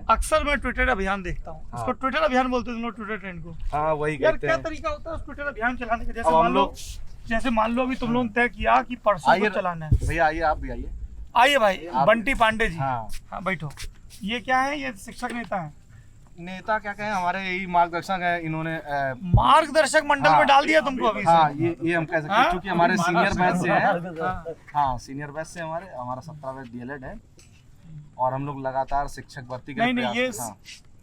अक्सर मैं ट्विटर अभियान देखता हूँ। इसको ट्विटर अभियान बोलते हैं तुम लोग, ट्विटर ट्रेंड को? हाँ वही यार कहते क्या हैं। तरीका होता है उस ट्विटर अभियान चलाने का? जैसे अब मान लो अभी तुम लोगों ने तय किया कि परसों को चलाना है। भैया आइए, आप भी आइए। आइए भाई, बंटी पांडे जी। हाँ बैठो। ये क्या है? ये शिक्षक नेता है। नेता क्या कहें, हमारे यही मार्गदर्शक है। इन्होंने मार्गदर्शक मंडल में डाल दिया तुमको अभी से? हाँ ये हम कह सकते हैं, क्योंकि हमारे सीनियर बैच से है। हाँ सीनियर बैच से हमारा 17 बैच डीएलएड है और हम लोग लगातार शिक्षक भर्ती के नहीं ये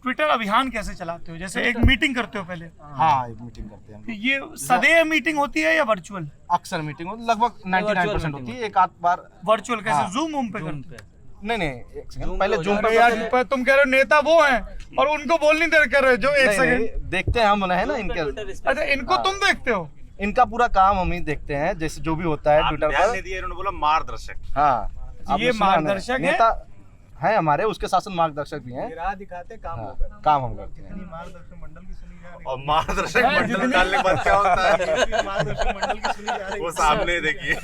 ट्विटर अभियान कैसे चलाते हो? जैसे एक मीटिंग करते हो पहले? हाँ एक मीटिंग करते हैं हम। ये सदैव मीटिंग होती है या वर्चुअल? अक्सर मीटिंग लगभग 99% होती है, एक आध बार वर्चुअल। कैसे? जूम पे करते हैं? नहीं एक सेकंड पहले जूम पे यार तुम कह रहे हो नेता वो हैं और उनको बोल नहीं दे कर रहे जो एक सेकंड देखते हैं हम है ना इनके। अच्छा इनको तुम देखते हो? इनका पूरा काम हम ही देखते हैं, जैसे जो भी होता है ट्विटर पर। इन्होंने बोला मार्गदर्शक। हाँ ये मार्गदर्शक नेता है हमारे, उसके शासन मार्गदर्शक भी हैं। राह दिखाते काम काम हम करते हैं। मार्गदर्शक मंडल की सुनी जा रही है। और मार्गदर्शक मंडल डालने के बाद क्या होता है? मार्गदर्शक मंडल की सुनी जा रही है, वो सामने देखिए।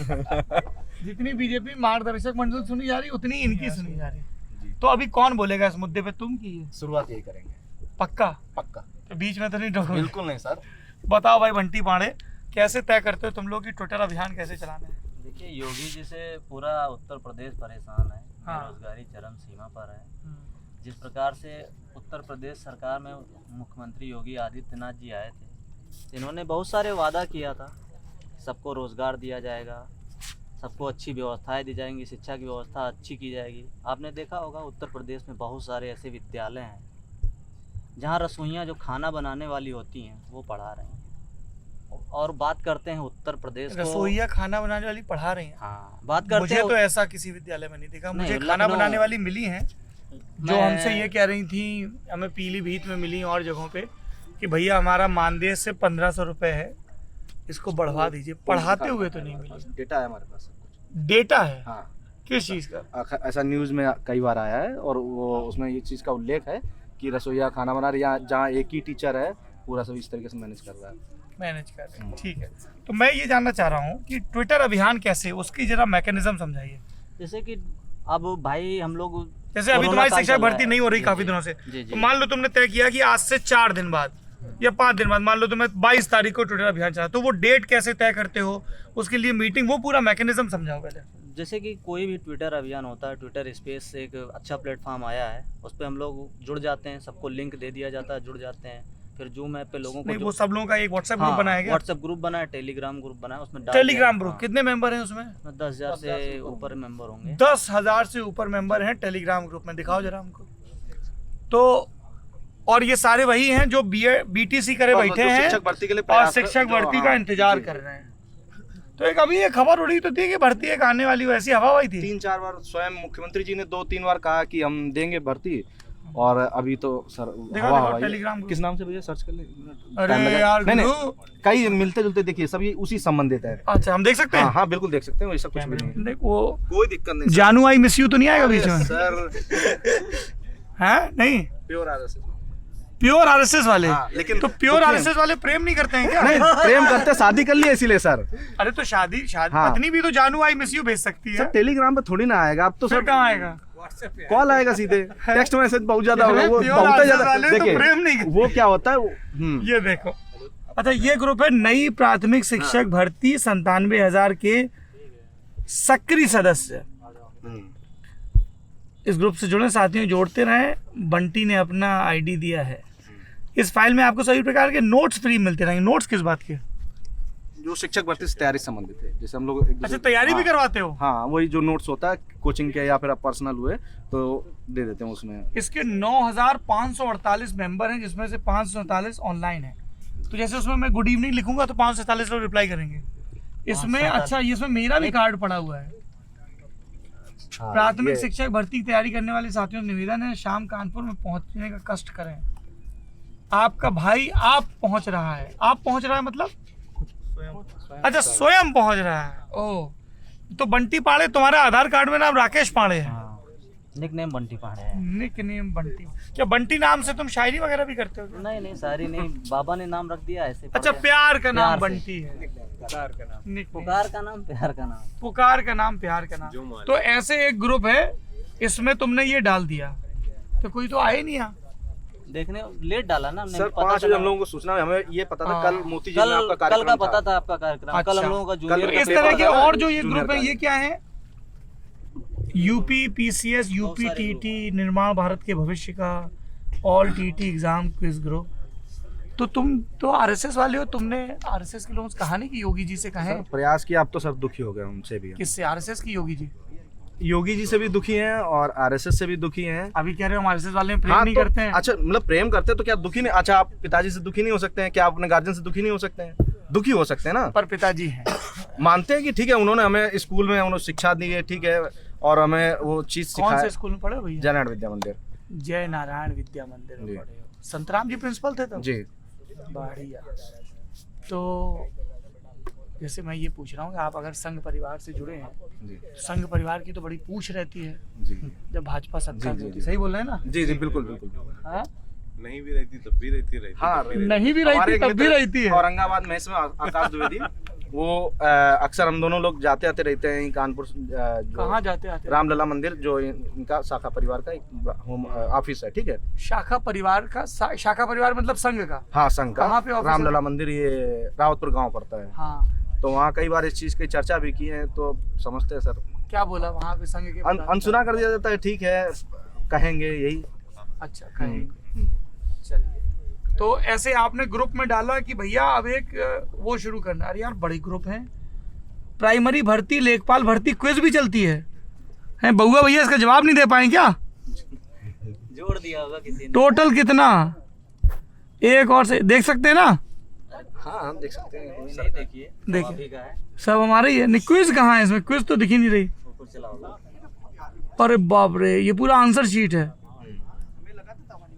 जितनी बीजेपी मार्गदर्शक मंडल सुनी जा रही है उतनी इनकी सुनी जा रही है। तो अभी कौन बोलेगा इस मुद्दे पे? तुम की शुरुआत यही करेंगे। पक्का? पक्का। तो बीच में तो नहीं डरोगे? बिल्कुल नहीं सर। बताओ भाई बंटी पांडे, कैसे तय करते हो तुम लोग की ट्विटर अभियान कैसे चलाना है? देखिए योगी जी से पूरा उत्तर प्रदेश परेशान है। हाँ। बेरोजगारी चरम सीमा पर है। जिस प्रकार से उत्तर प्रदेश सरकार में मुख्यमंत्री योगी आदित्यनाथ जी आए थे, इन्होंने बहुत सारे वादा किया था। सबको रोजगार दिया जाएगा, सबको अच्छी व्यवस्थाएं दी जाएंगी, शिक्षा की व्यवस्था अच्छी की जाएगी। आपने देखा होगा उत्तर प्रदेश में बहुत सारे ऐसे विद्यालय हैं जहाँ रसोइयाँ जो खाना बनाने वाली होती हैं वो पढ़ा रही हैं। और बात करते हैं उत्तर प्रदेश को, रसोइया खाना बनाने वाली पढ़ा रही हैं? हाँ बात करते मुझे हैं। तो ऐसा किसी विद्यालय में नहीं देखा। मुझे नहीं, खाना लखनऊ- बनाने वाली मिली हैं जो हमसे ये कह रही थी, हमें पीलीभीत में मिली और जगहों पे, कि भैया हमारा मानदेय से 1500 रुपए है, इसको बढ़वा दीजिए। पढ़ाते हुए तो नहीं मिली। डेटा है हमारे पास। डेटा है? हाँ। किस चीज का? ऐसा न्यूज में कई बार आया है और वो उसमें ये चीज का उल्लेख है कि रसोईया खाना बना रही है, जहाँ एक ही टीचर है, पूरा सब इस तरीके से मैनेज कर रहा है। मैनेज कर रहे हैं, ठीक है। तो मैं ये जानना चाह रहा हूँ कि ट्विटर अभियान कैसे, उसकी जरा मैकेनिज्म समझाइए। जैसे कि अब भाई हम लोग, जैसे अभी तुम्हारी शिक्षा भर्ती नहीं हो रही काफी दिनों से, तो मान लो तुमने तय किया कि आज से 4 दिन बाद या 5 दिन बाद, मान लो तुम्हें 22 तारीख को ट्विटर अभियान चला, तो वो डेट कैसे तय करते हो? उसके लिए मीटिंग, वो पूरा मैकेनिज्म समझाओ पहले। जैसे कि कोई भी ट्विटर अभियान होता है, ट्विटर स्पेस एक अच्छा प्लेटफॉर्म आया है, उस पर हम लोग जुड़ जाते हैं, सबको लिंक दे दिया जाता है, जुड़ जाते हैं। फिर जूम ऐप पे लोगों को वो सब लोगों का एक व्हाट्सएप ग्रुप बनाया गया? व्हाट्सएप ग्रुप बना है, टेलीग्राम ग्रुप बना है, उसमें टेलीग्राम ग्रुप कितने मेंबर हैं उसमें? 10,000 से ऊपर मेंबर होंगे। 10,000 से ऊपर मेंबर हैं टेलीग्राम ग्रुप में। दिखाओ जरा हमको। तो और ये सारे वही हैं जो बीटीसी करे बैठे हैं और शिक्षक भर्ती का इंतजार कर रहे हैं। तो एक अभी ये खबर उड़ी तो थी कि भर्ती एक आने वाली, वैसी हवा हुई थी? 3-4 बार स्वयं मुख्यमंत्री जी ने 2-3 बार कहा कि हम देंगे भर्ती, और अभी तो सर हवा टेलीग्राम किस नाम से भैया सर्च कर ले? अरे यार नहीं कई मिलते जुलते, देखिए सब ये उसी संबंधित है। अच्छा हम देख सकते हैं? हाँ बिल्कुल देख सकते हैं, वैसा कुछ भी नहीं। वो कोई दिक्कत नहीं। जानू आई मिस यू तो नहीं आएगा बीच में सर? है नहीं? प्योर आरएसएस वाले? लेकिन तो प्योर आरएसएस वाले प्रेम नहीं करते हैं क्या? नहीं प्रेम करते, शादी कर लिए इसीलिए सर। अरे तो शादी पत्नी भी तो जानू आई मिस यू भेज सकती है। सर टेलीग्राम पे थोड़ी ना आएगा अब तो। सर कहाँ आएगा? कॉल आएगा सीधे, टेक्स्ट मैसेज बहुत ज्यादा होगा, वो बहुत ज्यादा। देखिए प्रेम नहीं, वो क्या होता है ये देखो। अच्छा ये ग्रुप है नई प्राथमिक शिक्षक भर्ती 97,000 के सक्रिय सदस्य। इस ग्रुप से जुड़े साथियों जोड़ते रहें। बंटी ने अपना आईडी दिया है। इस फाइल में आपको सभी प्रकार के नोट्स फ्री मिलते रहेंगे। नोट्स किस बात के? जो शिक्षक भर्ती से तैयारी संबंधित है, जैसे हम लोग अच्छा तैयारी भी करवाते हो? हाँ वही जो नोट्स होता है कोचिंग के या फिर आप पर्सनल हुए तो दे देते हैं उसमें। इसके 9,548 मेंबर हैं, जिसमें से 547 ऑनलाइन है। तो जैसे उसमें मैं गुड इवनिंग लिखूंगा तो 547 लोग रिप्लाई करेंगे इसमें। अच्छा इसमें मेरा भी कार्ड पड़ा हुआ है। प्राथमिक शिक्षक भर्ती की तैयारी करने वाले साथियों को निवेदन है, शाम कानपुर में पहुंचने का कष्ट करें। आपका भाई आप पहुंच रहा है। आप पहुंच रहा है मतलब? अच्छा स्वयं पहुंच रहा है। ओ तो बंटी पांडे, तुम्हारा आधार कार्ड में नाम राकेश पांडे है? निक नेम बंटी पांडे है। Nickname Bunty. क्या बंटी नाम से तुम शायरी वगैरह भी करते हो? नहीं शायरी नहीं, बाबा ने नाम रख दिया ऐसे। अच्छा प्यार का नाम बंटी है। पुकार का नाम प्यार का नाम। पुकार का नाम प्यार का नाम। तो ऐसे एक ग्रुप है, इसमें तुमने ये डाल दिया तो कोई तो आए नहीं यहाँ। देखने लेट डाला ना हमने, सर पता 5 बजे चला। हम लोगों को सूचना, हमें ये पता था हाँ। कल मोती जी में कल आपका कल कार्यक्रम का पता था। था आपका कार्यक्रम, कल अच्छा। हम लोगों का कल जूनियर इस पेपर तरह के था, और जो ये जूनियर ग्रुप है का। ये क्या है? यूपी पीसीएस, यूपी बहुत सारे टीटी, निर्माण भारत के भविष्य का, all TT exam quiz group. तो तुम तो आरएसएस वाले हो, तुमने आरएसएस के लोगों से कहा नहीं कि योगी जी से कहें? सर प्रयास किया, अब तो सर दुखी हो गए उनसे भी। किससे? आरएसएस की योगी जी? योगी जी से भी दुखी हैं और आरएसएस से भी दुखी हैं। अभी कह रहे हो हम आरएसएस वाले में प्रेम हाँ नहीं तो करते हैं। अच्छा, मतलब प्रेम करते हैं तो क्या दुखी नहीं? अच्छा, आप पिताजी से दुखी नहीं हो सकते हैं? क्या आप अपने गार्जियन से दुखी नहीं हो सकते हैं? दुखी हो सकते हैं ना। पर पिताजी हैं। मानते हैं कि ठीक है, उन्होंने हमें स्कूल में उन्होंने शिक्षा दी है, ठीक है, और हमें वो चीज कौन सिखाया। से स्कूल में पढ़े हो भैया? जयनारायण विद्या मंदिर। जय नारायण विद्या मंदिर में जी। पढ़े हो। संतराम जी प्रिंसिपल थे तब? जी बढ़िया। तो जैसे मैं ये पूछ रहा हूँ कि आप अगर संघ परिवार से जुड़े हैं, जी तो संघ परिवार की तो बड़ी पूछ रहती है जी जब भाजपा सत्ता जी, में जी, होती। जी। सही बोल रहे हैं ना? जी जी बिल्कुल बिल्कुल। हाँ? नहीं भी रहती तब भी रहती हाँ, तब भी नहीं भी हमारे रहती एक तब भी मित्र रहती है। औरंगाबाद में इसमें आकाश द्विवेदी, वो अक्सर हम दोनों लोग जाते आते रहते हैं कानपुर, जो कहाँ जाते आते? रामलला मंदिर, जो इनका शाखा परिवार का एक होम ऑफिस है, ठीक है। शाखा परिवार का शाखा परिवार मतलब संघ का? हाँ, संघ का। कहाँ पे ऑफिस है? रामलला मंदिर, ये रावतपुर गांव पड़ता है। हाँ। तो वहाँ कई बार इस चीज की चर्चा भी की है, तो समझते हैं सर। क्या बोला वहाँ पे संघ के? अनसुना कर दिया जाता है, ठीक है, कहेंगे यही। अच्छा कहेंगे। चलिए, तो ऐसे आपने ग्रुप में डाला कि भैया अब एक वो शुरू करना। अरे यार बड़ी ग्रुप है। प्राइमरी भर्ती, लेखपाल भर्ती, क्विज भी चलती है बउआ भैया? इसका जवाब नहीं दे पाए क्या? जोड़ दिया होगा किसी ने। टोटल कितना? एक और से देख सकते हैं ना? हाँ, देख सकते हैं। कोई नहीं, देखिए देखिए। आप ही का है, सब हमारे ही है। नहीं, क्विज कहाँ है इसमें? क्विज तो दिख ही नहीं रही। ऊपर चला होगा। अरे बाप रे, ये पूरा आंसर शीट है।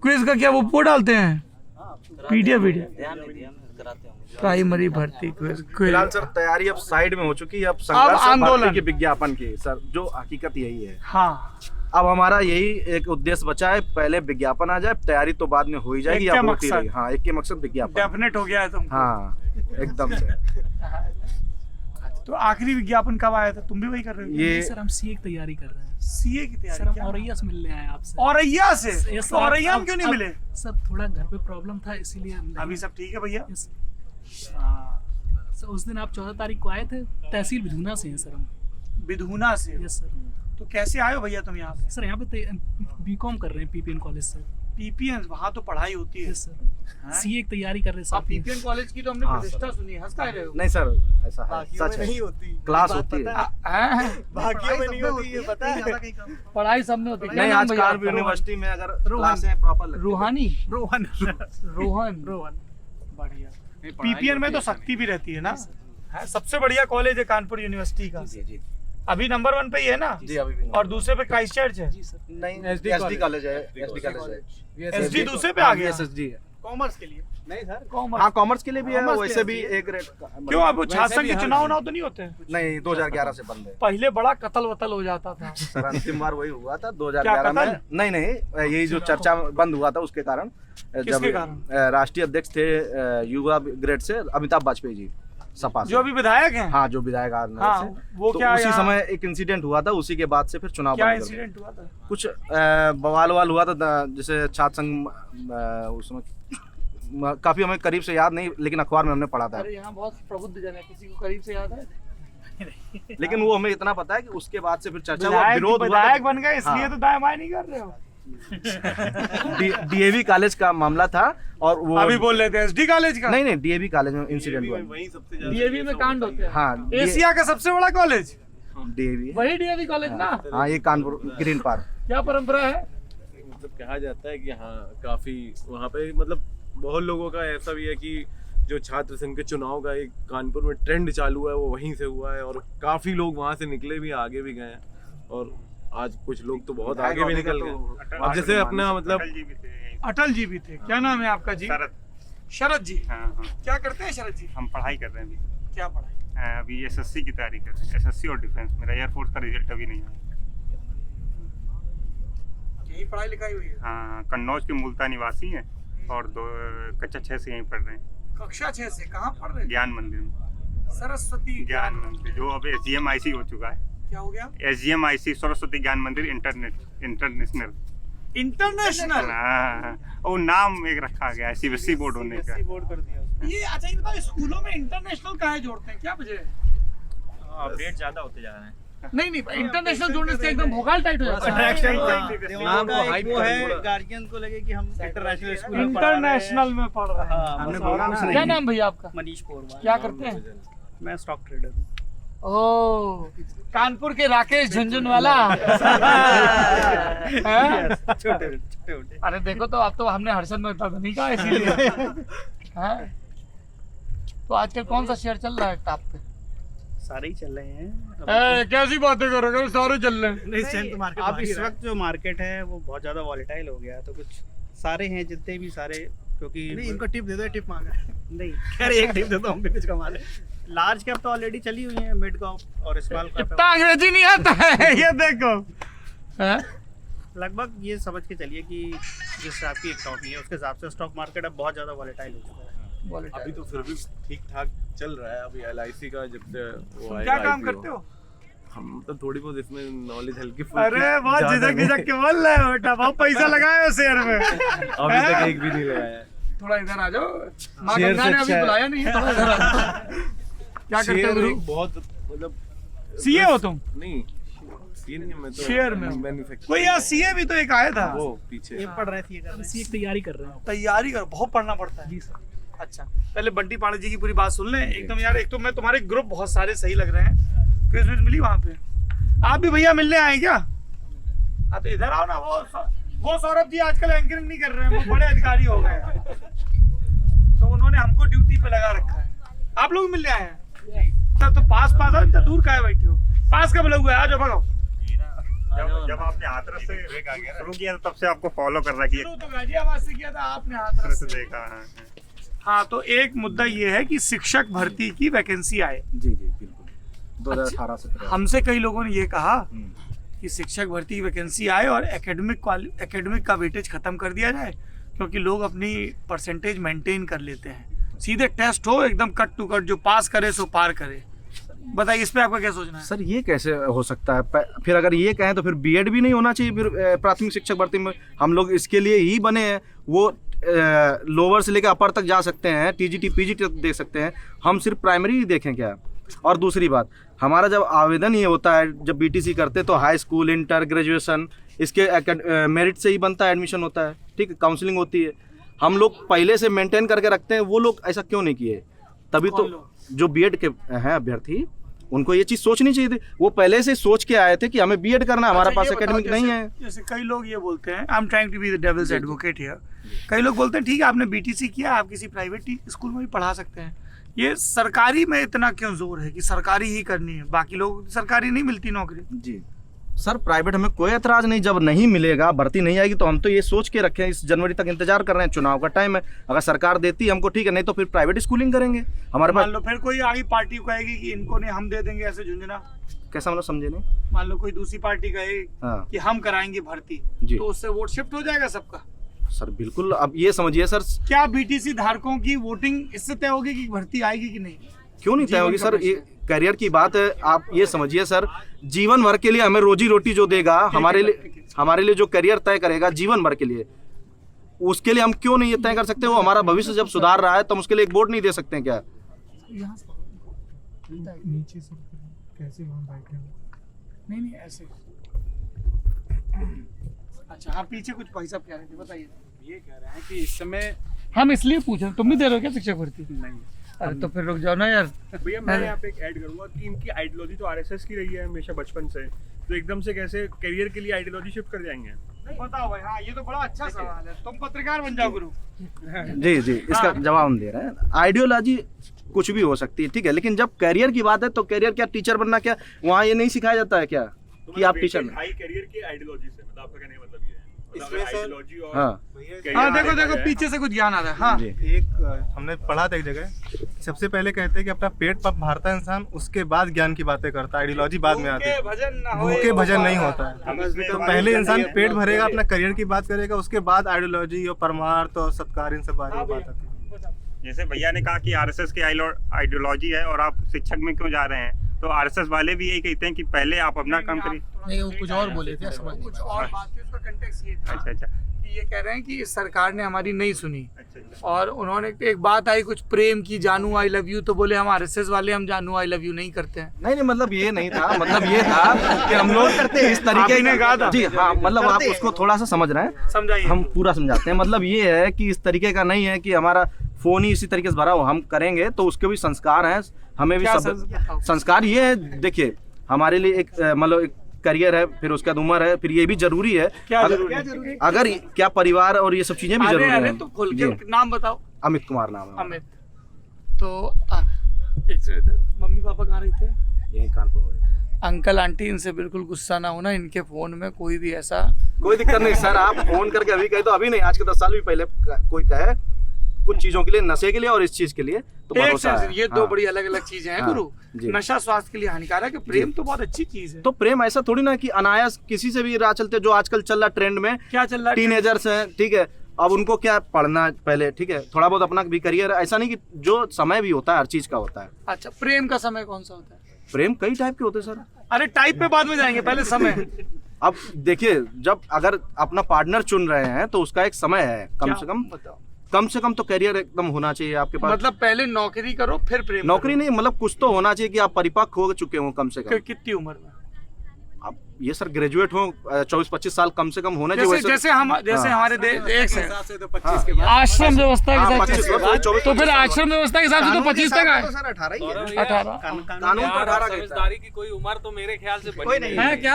क्विज का क्या वो डालते हैं? पीडीएफ ध्यान नहीं दिया, मैं कराते होंगे। प्राइमरी भर्ती क्विज। फिलहाल सर तैयारी अब साइड में हो चुकी है, अब अब संघर्ष है आंदोलन भर्ती के विज्ञापन की सर, जो हकीकत यही है। हाँ, अब हमारा यही एक उद्देश्य बचा है, पहले विज्ञापन आ जाए, तैयारी तो बाद में हो ही जाएगी, एक के अब होती मकसद। रहेगी। हाँ, एक के मकसद विज्ञापन। डेफिनेट हो गया है तुमको। हाँ, एकदम से। तो आखिरी विज्ञापन कब आया था? तुम भी वही कर रहे हो? ये सर हम सीए की तैयारी कर रहे हैं। सीए की सर तैयारी? हम औरैया से मिलने आए आपसे। औरैया से? Yes, तो sir, औरैया हम अब- क्यों नहीं अब- मिले? सर थोड़ा घर पे प्रॉब्लम था, इसीलिए हम नहीं- अभी सब ठीक है भैया? Yes, हाँ। सर उस दिन आप 14 तारीख को आए थे, तहसील विधुना से हैं सर हम। विधुना से? Yes sir. तो कैसे आए हो भैया तुम यहाँ पे? सर यहाँ पे बीकॉम कर रहे हैं पीपीएन कॉलेज से। पीपीएन? वहाँ तो पढ़ाई होती है। Yes sir. सीए की तैयारी कर रहे हैं आप साथ में। पीपीएन कॉलेज की तो हमने हाँ, प्रतिष्ठा सुनी है। हंस का रहे हो? नहीं सर, ऐसा है, सच है। होती क्लास होती है। बाकियों में नहीं होती, ये पता है। पढ़ाई सब में होती है। क्या नहीं, नाम आज भैया कानपुर आपका? यूनिवर्सिटी में अगर रोहन। क्लासें प्रॉपर लगती हैं। रूहानी? रोहन रोहन। रोहन। बढ़िया। पीपीएन में तो शक्ति भी रहती है ना? है, सबसे बढ़िया कॉलेज है कानपुर यूनिवर्सिटी का। जी जी अभी नंबर 1 पे ही है ना? जी, अभी भी और दूसरे पे क्राइस्ट चर्च है। जी सर। नहीं, एसडी कॉलेज है, एसडी कॉलेज है। एसडी दूसरे पे आ गया? एसएसजी है। कॉमर्स के लिए नहीं सर, कॉमर्स? हाँ, कॉमर्स के लिए भी है, कॉमर्स वैसे के भी लिए। एक रेट। क्यों अब छात्र संघ के चुनाव तो नहीं होते? नहीं, 2011 से बंद है पहले बड़ा कत्ल वतल हो जाता था। सर। अंतिम बार वही हुआ था क्या 2011 में। कतल? नहीं नहीं, यही जो चर्चा बंद हुआ था उसके कारण, किसके कारण? राष्ट्रीय अध्यक्ष थे युवा ग्रेड से अमिताभ वाजपेयी जी, सपा से। जो अभी विधायक हैं? हाँ, जो विधायक आ रहे हाँ, से। वो तो क्या उसी यहाँ- समय एक इंसिडेंट हुआ था, उसी के बाद से फिर चुनाव क्या बंद कर दिया। इंसिडेंट हुआ था? कुछ बवाल ववाल हुआ था, जैसे छात्र संघ, उसमें काफी हमें करीब से याद नहीं, लेकिन अखबार में हमने पढ़ा था। अरे यहाँ बहुत प्रबुद्ध जन है, किसी को करीब से याद है? लेकिन वो हमें इतना पता है कि उसके बाद से फिर चर्चा हुआ, विधायक विरोध हुआ विधायक बन गए इसलिए हाँ। तो दाएं बाएं नहीं कर रहे हो। डीएवी कॉलेज का मामला था, और वो अभी बोल रहे थे एसडी कॉलेज का? नहीं नहीं, डीएवी कॉलेज में इंसिडेंट हुआ। वही सबसे ज्यादा डीएवी में कांड होते हैं। हाँ, एशिया का सबसे बड़ा कॉलेज डीएवी। वही डीएवी कॉलेज ना? हाँ, ये कानपुर ग्रीन पार्क। क्या परंपरा है? मतलब कहा जाता है कि हाँ काफी वहाँ पे मतलब बहुत लोगों का ऐसा भी है कि जो छात्र संघ के चुनाव का एक कानपुर में ट्रेंड चालू है वो वहीं से हुआ है, और काफी लोग वहाँ से निकले भी, आगे भी गए हैं, और आज कुछ लोग तो बहुत आगे भी निकल गए। अब जैसे अपना मतलब अटल जी भी थे। क्या नाम है आपका जी? शरद। शरद जी? हाँ हाँ, क्या करते हैं शरद जी? हम पढ़ाई कर रहे हैं अभी। क्या पढ़ाई? अभी एसएससी की तैयारी कर रहे हैं, एसएससी और डिफेंस। मेरा एयरफोर्स का रिजल्ट अभी नहीं आया। यही पढ़ाई लिखाई हुई है? हाँ, कन्नौज के मूलता निवासी हैं और कक्षा 6 से यहीं पढ़ रहे हैं, कक्षा 6 से। कहाँ पढ़ रहे हैं? ज्ञान मंदिर में। सरस्वती ज्ञान मंदिर जो अब SGMIC हो चुका है। क्या हो गया? SGMIC सरस्वती ज्ञान मंदिर इंटरनेशनल। इंटरनेशनल। हाँ, वो नाम एक रखा गया है सीबीएसई बोर्ड होने का। बोर्ड कर दिया ये अच्छा ये बताओ, स्कूलों में इंटरनेशनल काहे जोड़ते हैं, क्या वजह है? अपडेट ज्यादा होते जा रहे हैं। नहीं इंटरनेशनल जोड़ने से एकदम भोकाल टाइट हो जाता है। नाम को हाइप वो कर है पूरा। गार्जियन को लगे कि हम इंटरनेशनल स्कूल में पढ़ा रहे हैं। इंटरनेशनल में पढ़ रहे हैं। हमने क्या नाम भैया आपका? मनीष पोरवाल। क्या करते हैं? मैं स्टॉक ट्रेडर हूँ। ओ, कानपुर के राकेश झुनझुनवाला। हैं? छोटे अरे देखो तो अब तो हमने हर्षद मेहता तो नहीं कहा इसीलिए। हैं? तो आजकल कौन सा शेयर चल रहा है टॉप पे? सारे ही चल रहे हैं। कैसी बातें करोगे, सारे चल रहे हैं। नहीं, अब इस वक्त जो मार्केट है वो बहुत ज्यादा वॉलेटाइल हो गया है, तो कुछ सारे हैं जितने भी सारे, क्योंकि नहीं इनको टिप दे दो, टिप मांगा है। नहीं खैर एक टिप देता हूँ, हम भी कुछ कमा रहे हैं। लार्ज कैप तो ऑलरेडी चली हुई है, मिड कैप और स्मॉल कैप इतना अंग्रेजी नहीं आता है, ये देखो। हैं? लगभग ये समझ के चलिए कि जिस हिसाब की इकोनॉमी है उसके हिसाब से स्टॉक मार्केट अब बहुत ज्यादा वॉलेटाइल हो चुका है। अभी तो फिर भी ठीक ठाक चल रहा है। अभी LIC का जब से वो आएगा क्या काम IPO, करते हो? हम तो थोड़ी बहुत इसमें नॉलेज हल्की अरे बहुत झिझक झिझक के बोल रहे हो बेटा, बहुत पैसा लगाए हो शेयर में। अभी तक एक भी नहीं लगाया है। थोड़ा इधर आ जाओ, माँ शेयर गंगा से ने अभी अच्छा है। बुलाया नहीं है, थोड़ा इधर आ जाओ। क्या करते हो शेयर गुरु? एक बहुत मतलब सीए हो तुम? नहीं सीए नहीं, मैं तो शेयर में हो। मैन्युफैक्चर कोई यार सीए भी तो एक आया था। वो पीछे पढ़ रहे थे, ये कर रहे इसी एक तैयारी कर रहे हैं। तैयारी कर, बहुत पढ़ना पड़ता है। जी सर। अच्छा पहले बंटी पांडे जी की पूरी बात सुन लें एकदम यार। एक तो मैं तुम्हारे ग्रुप बहुत सारे सही लग रहे हैं, क्विज विज मिली वहाँ पे। आप भी भैया मिलने आए क्या? हाँ तो इधर आओ ना। वो सौरभ जी आजकल एंकरिंग नहीं कर रहे हैं, वो बड़े अधिकारी हो गए हैं, तो उन्होंने हमको ड्यूटी पे लगा रखा है। आप लोग मिलने आए हैं तब तो पास आओ, इतना दूर काहे बैठे हो? पास कब लोग आ जाओ, भगाओ। जब आपने हाथरस से शुरू किया तब से आपको फॉलो कर रहा है कि शुरू तो गाजियाबाद से किया था आपने, हाथरस से से देखा। हाँ, हाँ तो एक मुद्दा ये है कि शिक्षक भर्ती की वैकेंसी आए। जी बिल्कुल 2018 से हमसे कई लोगों ने ये कहा कि शिक्षक भर्ती की वैकेंसी आए और एकेडमिक का वेटेज खत्म कर दिया जाए, क्योंकि लोग अपनी परसेंटेज मेंटेन कर लेते हैं। सीधे टेस्ट हो एकदम कट टू कट, जो पास करे सो पार करे। बताइए इस पे आपका क्या सोचना है? सर ये कैसे हो सकता है? फिर अगर ये कहें तो फिर बीएड भी नहीं होना चाहिए। फिर प्राथमिक शिक्षक भर्ती में हम लोग इसके लिए ही बने हैं। वो लोअर से लेकर अपर तक जा सकते हैं, टीजीटी पीजीटी तक देख सकते हैं, हम सिर्फ प्राइमरी ही देखें क्या? और दूसरी बात, हमारा जब आवेदन ये होता है, जब बीटीसी करते तो हाई स्कूल, इंटर, ग्रेजुएशन इसके मेरिट से ही बनता है, एडमिशन होता है, ठीक है, काउंसलिंग होती है। हम लोग पहले से मेंटेन करके रखते हैं, वो लोग ऐसा क्यों नहीं किए? तभी तो जो बीएड के हैं अभ्यर्थी, उनको ये चीज़ सोचनी चाहिए थी। वो पहले से सोच के आए थे कि हमें बीएड करना है, हमारे पास एकेडमिक नहीं है। जैसे कई लोग ये बोलते हैं, I am trying to be the devil's advocate here, कई लोग बोलते हैं ठीक है आपने बीटीसी किया, आप किसी प्राइवेट स्कूल में भी पढ़ा सकते हैं। ये सरकारी में इतना क्यों जोर है कि सरकारी ही करनी है, बाकी लोग सरकारी नहीं मिलती नौकरी? जी सर, प्राइवेट हमें कोई एतराज नहीं, जब नहीं मिलेगा, भर्ती नहीं आएगी तो हम तो ये सोच के रखे हैं, इस जनवरी तक इंतजार कर रहे हैं, चुनाव का टाइम है, अगर सरकार देती है हमको ठीक है, नहीं तो फिर प्राइवेट स्कूलिंग करेंगे हमारे पास। मान लो फिर कोई आगे पार्टी कहेगी कि इनको नहीं हम दे देंगे, ऐसे झुंझुना। कैसा मतलब समझे नहीं? मान लो कोई दूसरी पार्टी कहे हाँ कि हम कराएंगे भर्ती, जी। तो उससे वोट शिफ्ट हो जाएगा सबका। सर बिल्कुल, अब ये समझिए सर, क्या बीटीसी धारकों की वोटिंग इससे तय होगी कि भर्ती आएगी कि नहीं? क्यों नहीं तय होगी सर? ये करियर की बात है, आप ये समझिए सर, जीवन भर के लिए हमें रोजी रोटी जो देगा, हमारे लिए जो करियर तय करेगा जीवन भर के लिए, उसके लिए हम क्यों नहीं ये तय कर सकते? वो हमारा भविष्य जब सुधार रहा है तो हम उसके लिए एक वोट नहीं दे सकते हैं क्या? नीचे से कैसे वहाँ बैठे हो? नहीं ऐसे। अच्छा हाँ, पीछे कुछ भाई साहब कह रहे थे, बताइए। ये कह रहे हैं कि इस समय हम इसलिए पूछ रहे हैं, तुम भी दे रहे हो क्या शिक्षक भर्ती? नहीं। अरे तो फिर रुक जाओ ना यार। भैया मैं यहाँ पे एक ऐड करूंगा कि इनकी आइडियोलॉजी तो आरएसएस की रही है हमेशा बचपन से, तो एकदम से कैसे करियर के लिए आइडियोलॉजी शिफ्ट कर जाएंगे? बताओ भाई। हाँ ये तो बड़ा अच्छा सवाल है, तुम पत्रकार बन जाओ गुरु। जी जी, इसका जवाब हम दे रहे हैं। आइडियोलॉजी कुछ भी हो सकती है, ठीक है, लेकिन जब करियर की बात है तो करियर क्या, टीचर बनना क्या वहाँ ये नहीं सिखाया जाता है क्या कि आप टीचर में? हाई करियर की आइडियोलॉजी से मतलब आपका कहने का मतलब ये है? इसमें सर आइडियोलॉजी और हाँ हाँ देखो देखो पीछे से कुछ ज्ञान आ रहा है। हाँ जी। एक हमने पढ़ा था एक जगह, सबसे पहले कहते हैं कि अपना पेट पर भरता है इंसान, उसके बाद ज्ञान की बातें करता है, आइडियोलॉजी बाद में आती है। भूखे भजन नहीं होता है, तो पहले इंसान पेट भरेगा, अपना करियर की बात करेगा, उसके बाद आइडियोलॉजी और परमार्थ और सत्कार इन सब बारे में बात आती है। जैसे भैया ने कहा कि आरएसएस की आइडियोलॉजी है और आप शिक्षक में क्यों जा रहे हैं, तो आरएसएस वाले भी यही कहते हैं कि पहले आप अपना काम करिए। नहीं, वो कुछ और बोले थे, समझ नहीं कुछ और बात थी, उसका कंटेक्स्ट ये था अच्छा अच्छा कि ये कह रहे हैं कि इस सरकार ने हमारी नहीं सुनी, अच्छा और उन्होंने एक बात आई कुछ प्रेम की, जानू आई लव यू, तो बोले हम आरएसएस वाले हम जानू आई लव यू नहीं करते हैं। नहीं नहीं, मतलब ये नहीं था, मतलब ये था कि हम लोग करते इस तरीके आपने कहा था। जी हाँ, मतलब आप उसको थोड़ा सा समझ रहे हैं, समझाइए। हम पूरा समझाते हैं। मतलब ये है कि इस तरीके का नहीं है कि हमारा फोन ही इसी तरीके से भरा हो, हम करेंगे तो उसके भी संस्कार हैं, हमें भी क्या सब संस्कार ये है। देखिए हमारे लिए एक मतलब एक करियर है, फिर उसके बाद उम्र है, फिर ये भी जरूरी है। क्या जरूरी है? अगर क्या परिवार और ये सब चीजें भी जरूरी अरे है। तो खोल जी, के नाम बताओ। अमित कुमार नाम है। अमित। तो एक सेकंड, मम्मी पापा कहाँ रहते हैं? यही कानपुर में। अंकल आंटी, इनसे बिल्कुल गुस्सा ना होना, इनके फोन में कोई भी ऐसा कोई दिक्कत नहीं सर, आप फोन करके अभी कहे तो अभी नहीं, आज के 10 साल भी पहले कोई कहे कुछ चीजों के लिए, नशे के लिए और इस चीज के लिए तो एक भरोसा है। ये दो हाँ। बड़ी अलग अलग चीजें हैं हाँ, गुरु। जी। नशा स्वास्थ्य के लिए हानिकारक है, प्रेम तो बहुत अच्छी चीज है। तो प्रेम ऐसा थोड़ी ना कि अनायास किसी से भी राह चलते, जो आजकल चल रहा ट्रेंड में, क्या चल रहा है? टीनेजर्स हैं, ठीक है, अब उनको क्या पढ़ना पहले, ठीक है, थोड़ा बहुत अपना भी करियर, ऐसा नहीं कि जो समय भी होता है हर चीज का होता है। अच्छा, प्रेम का समय कौन सा होता है? प्रेम कई टाइप के होते हैं सर। अरे टाइप पे बाद में जाएंगे, पहले समय। अब देखिए, जब अगर अपना पार्टनर चुन रहे हैं तो उसका एक समय है, क्या? बताओ, कम से कम तो करियर एकदम होना चाहिए आपके पास। मतलब पहले नौकरी करो फिर प्रेम नौकरी करो। नहीं, मतलब कुछ तो होना चाहिए कि आप परिपक्व हो चुके हो कम से कम। कितनी उम्र में? आप ये सर ग्रेजुएट हो, 24-25 साल कम से कम होने जैसे चाहिए। जैसे हाँ। हमारे एक से तो 25 के बाद आश्रम व्यवस्था हाँ, के 25 साथ, 24 तो फिर आश्रम व्यवस्था के हिसाब से तो 25 तक आए। सर 18 ही है। 18 कानून तो 18 कहता है। समझदारी की कोई उम्र तो मेरे ख्याल से बनी कोई नहीं है क्या?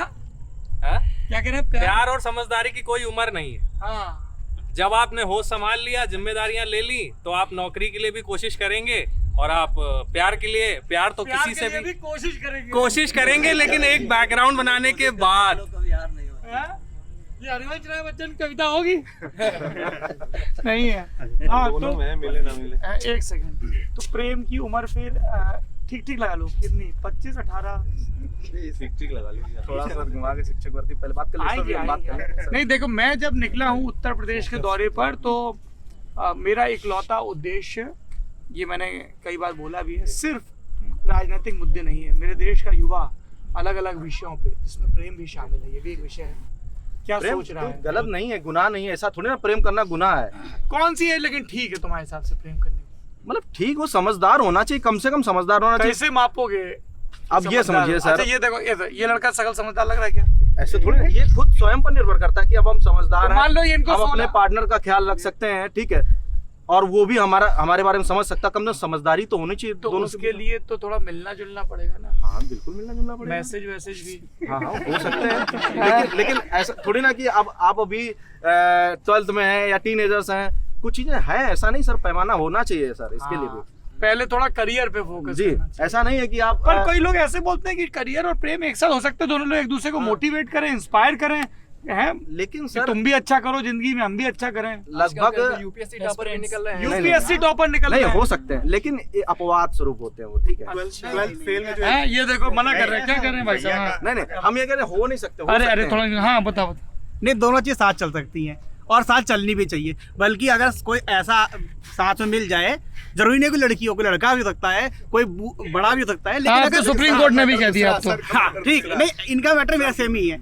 है। क्या कह रहे हैं? प्यार और समझदारी की कोई उम्र नहीं है। हाँ, जब आपने होश संभाल लिया, जिम्मेदारियां ले ली, तो आप नौकरी के लिए भी कोशिश करेंगे, और आप प्यार के लिए, प्यार तो प्यार किसी के से लिए भी भी कोशिश करेंगे, लेकिन एक बैकग्राउंड बनाने के बाद। हैं? ये हरिवंश राय बच्चन की कविता होगी? नहीं है। हाँ, दोनों तो में मिले ना मिले। एक सेकंड, तो प्रेम की उम्र फिर ठीक ठीक लगा लो, कितनी? 25, 18? ठीक लगा लीजिए। थोड़ा सा घुमा के शिक्षक भर्ती पहले बात कर आएंगे, लेते हैं, बात कर लेते हैं। नहीं देखो, मैं जब निकला हूँ उत्तर प्रदेश के दौरे पर, तो मेरा इकलौता उद्देश्य, ये मैंने कई बार बोला भी है, सिर्फ राजनीतिक मुद्दे नहीं है। मेरे देश का युवा अलग अलग विषयों पे, जिसमें प्रेम भी शामिल है, ये भी एक विषय है। क्या प्रेम सोच रहा है? गलत नहीं है, गुनाह नहीं है, ऐसा थोड़ी ना प्रेम करना गुनाह है। कौन सी है लेकिन ठीक है तुम्हारे हिसाब से प्रेम करने की? मतलब ठीक, वो समझदार होना चाहिए, कम से कम समझदार होना चाहिए। कैसे मापोगे? अब ये समझिए सर, अच्छा, ये देखो, ये लड़का सकल समझदार लग रहा है क्या? ऐसे थोड़ी ना, ये खुद स्वयं पर निर्भर करता है कि अब हम समझदार तो मान लो हैं, इनको हम अपने 16 पार्टनर का ख्याल रख सकते हैं, ठीक है, और वो भी हमारे बारे में समझ सकता है। कम से कम समझदारी तो होनी चाहिए तो दोनों उसके लिए तो थोड़ा मिलना जुलना पड़ेगा ना। हाँ बिल्कुल मिलना जुलना पड़ेगा। मैसेज भी। हाँ हो सकते हैं, लेकिन ऐसा थोड़ी ना कि अब आप अभी 12th में हैं या टीनेजर्स हैं, कुछ चीजें हैं, ऐसा नहीं सर, पैमाना होना चाहिए सर इसके लिए भी। पहले थोड़ा करियर पे फोकस जी, करना चाहिए। ऐसा नहीं है कि आप पर कोई लोग ऐसे बोलते हैं कि करियर और प्रेम एक साथ हो सकते हैं, दोनों लोग एक दूसरे को मोटिवेट करें, इंस्पायर करें, हैं? लेकिन कि सर तुम भी अच्छा करो जिंदगी में, हम भी अच्छा करें। लगभग यूपीएससी टॉपर निकल रहे हैं। यूपीएससी टॉपर निकल नहीं रहे हैं। हो सकते हैं, लेकिन ये अपवाद स्वरूप होते हैं वो, ठीक है। 12th फेल में जो हैं? ये देखो मना कर रहे हैं, क्या कर रहे हैं भाई साहब? हाँ। नहीं हम ये कह रहे हैं, हो नहीं सकते, हो अरे सकते अरे हैं। थोड़ा, हाँ बताओ। नहीं, दोनों चीज़ साथ चल सकती हैं और साथ चलनी भी चाहिए। बल्कि अगर कोई ऐसा साथ में मिल जाए, जरूरी नहीं कोई लड़की हो, कोई लड़का भी हो सकता है, कोई बड़ा भी हो सकता है, लेकिन हाँ, अगर तो सुप्रीम कोर्ट ने भी कह दिया अब तो। हाँ ठीक है, नहीं इनका मैटर मेरा सेम ही है,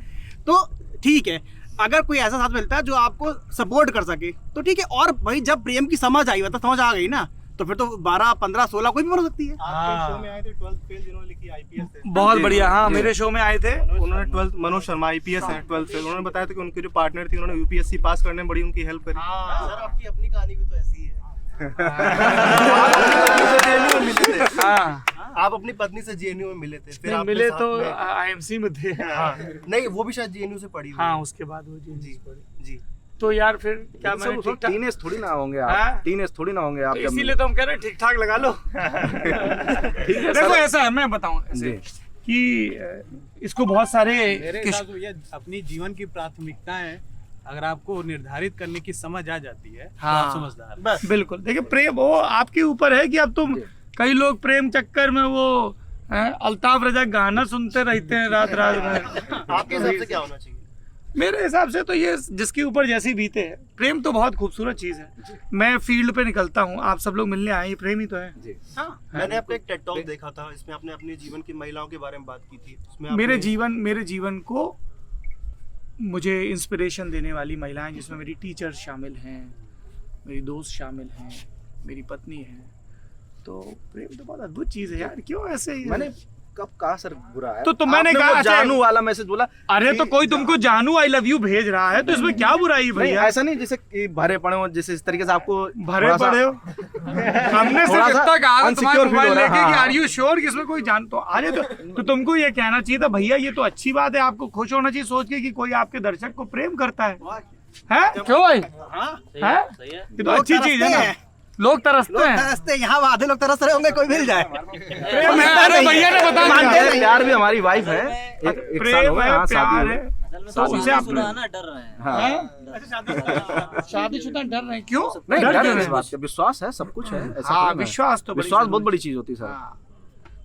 तो ठीक है। अगर कोई ऐसा साथ मिलता है जो आपको सपोर्ट कर सके तो ठीक है। और भाई जब प्रेम की समझ आई, मतलब समझ आ गई ना, तो फिर तो 12, 15, 16 कोई भी बन सकती है। आपके शो में आए थे 12th फेल जिन्होंने लिखी IPS है। बहुत बढ़िया। हाँ, मेरे शो में आए थे। उन्होंने 12th, मनोज शर्मा IPS है 12th फेल, उन्होंने बताया था कि उनके जो पार्टनर थी उन्होंने UPSC पास करने में बड़ी उनकी हेल्प करी। सर आपकी अपनी कहानी भी तो ऐसी है। हाँ, आप अपनी पत्नी से JNU में मिले थे, फिर नहीं, आपने मिले साथ तो में- IMC में थे। नहीं, वो भी शायद JNU से पढ़ी हुई हाँ, है। उसके बाद वो जी। जी तो यार फिर क्या लेकिन मैं सर, ठीक ठाक, टीनेज थोड़ी ना होंगे हाँ? आप, टीनेज थोड़ी ना होंगे आप तो जब इसीलिए तो हम कह रहे हैं ठीक ठाक लगा लो। ठीक है देखो सर। ऐसा है, मैं बताऊं ऐसे जी। कि इसको बहुत सारे मेरे हिसाब से ये अपनी जीवन की प्राथमिकताएं अगर आपको निर्धारित करने की समझ आ जाती है तो हाँ। आप समझदार हैं। बिल्कुल। देखिए प्रेम वो आपके ऊपर है कि अब तुम, कई लोग प्रेम चक्कर में वो अल्ताफ रजा गाना सुनते रहते हैं रात रात में। आपके हिसाब से क्या होना चाहिए? मेरे हिसाब से तो ये जिसके ऊपर जैसी बीते है। प्रेम तो बहुत खूबसूरत चीज है। मैं फील्ड पे निकलता हूँ, आप सब लोग मिलने आए, ये प्रेम ही तो है। हाँ, मैंने आपका एक टेड टॉक देखा था, इसमें आपने अपने जीवन की महिलाओं के बारे में बात की थी। उसमें मेरे जीवन को मुझे इंस्पिरेशन देने वाली महिलाएं, जिसमें मेरी टीचर शामिल हैं, मेरी दोस्त शामिल हैं, मेरी पत्नी है। तो प्रेम तो बहुत अद्भुत चीज है यार। क्यों ऐसे ही मैंने कब कहा सर बुरा है? तो मैंने आपने कहा वो जानू वाला मैसेज बोला। अरे तो कोई तुमको जानू आई लव यू भेज रहा है तो इसमें क्या बुराई भैया? ऐसा नहीं जैसे कि भरे पड़े हो, जैसे इस तरीके से आपको भरे पड़े हो। हमने सिर्फ इतना कहा था तुम्हारे मोबाइल लेके कि आर यू श्योर कि इसमें कोई जान तो आज तो तुमको ये कहना चाहिए था भैया ये तो अच्छी बात है, आपको खुश होना चाहिए सोच के कि कोई आपके दर्शक को प्रेम करता है। क्यों भाई? ये तो अच्छी चीज है ना। लोग तरसते हैं, यहाँ आधे लोग तरस रहे होंगे, कोई मिल जाए। भैया ने बताया प्यार भी हमारी वाइफ है, एक साल हो गया शादी है। तो उनसे आप डर रहे हैं। शादीशुदा डर रहे हैं? क्यों नहीं, डर किस बात का? विश्वास है, सब कुछ है। हाँ, विश्वास तो विश्वास बहुत बड़ी चीज होती है सर।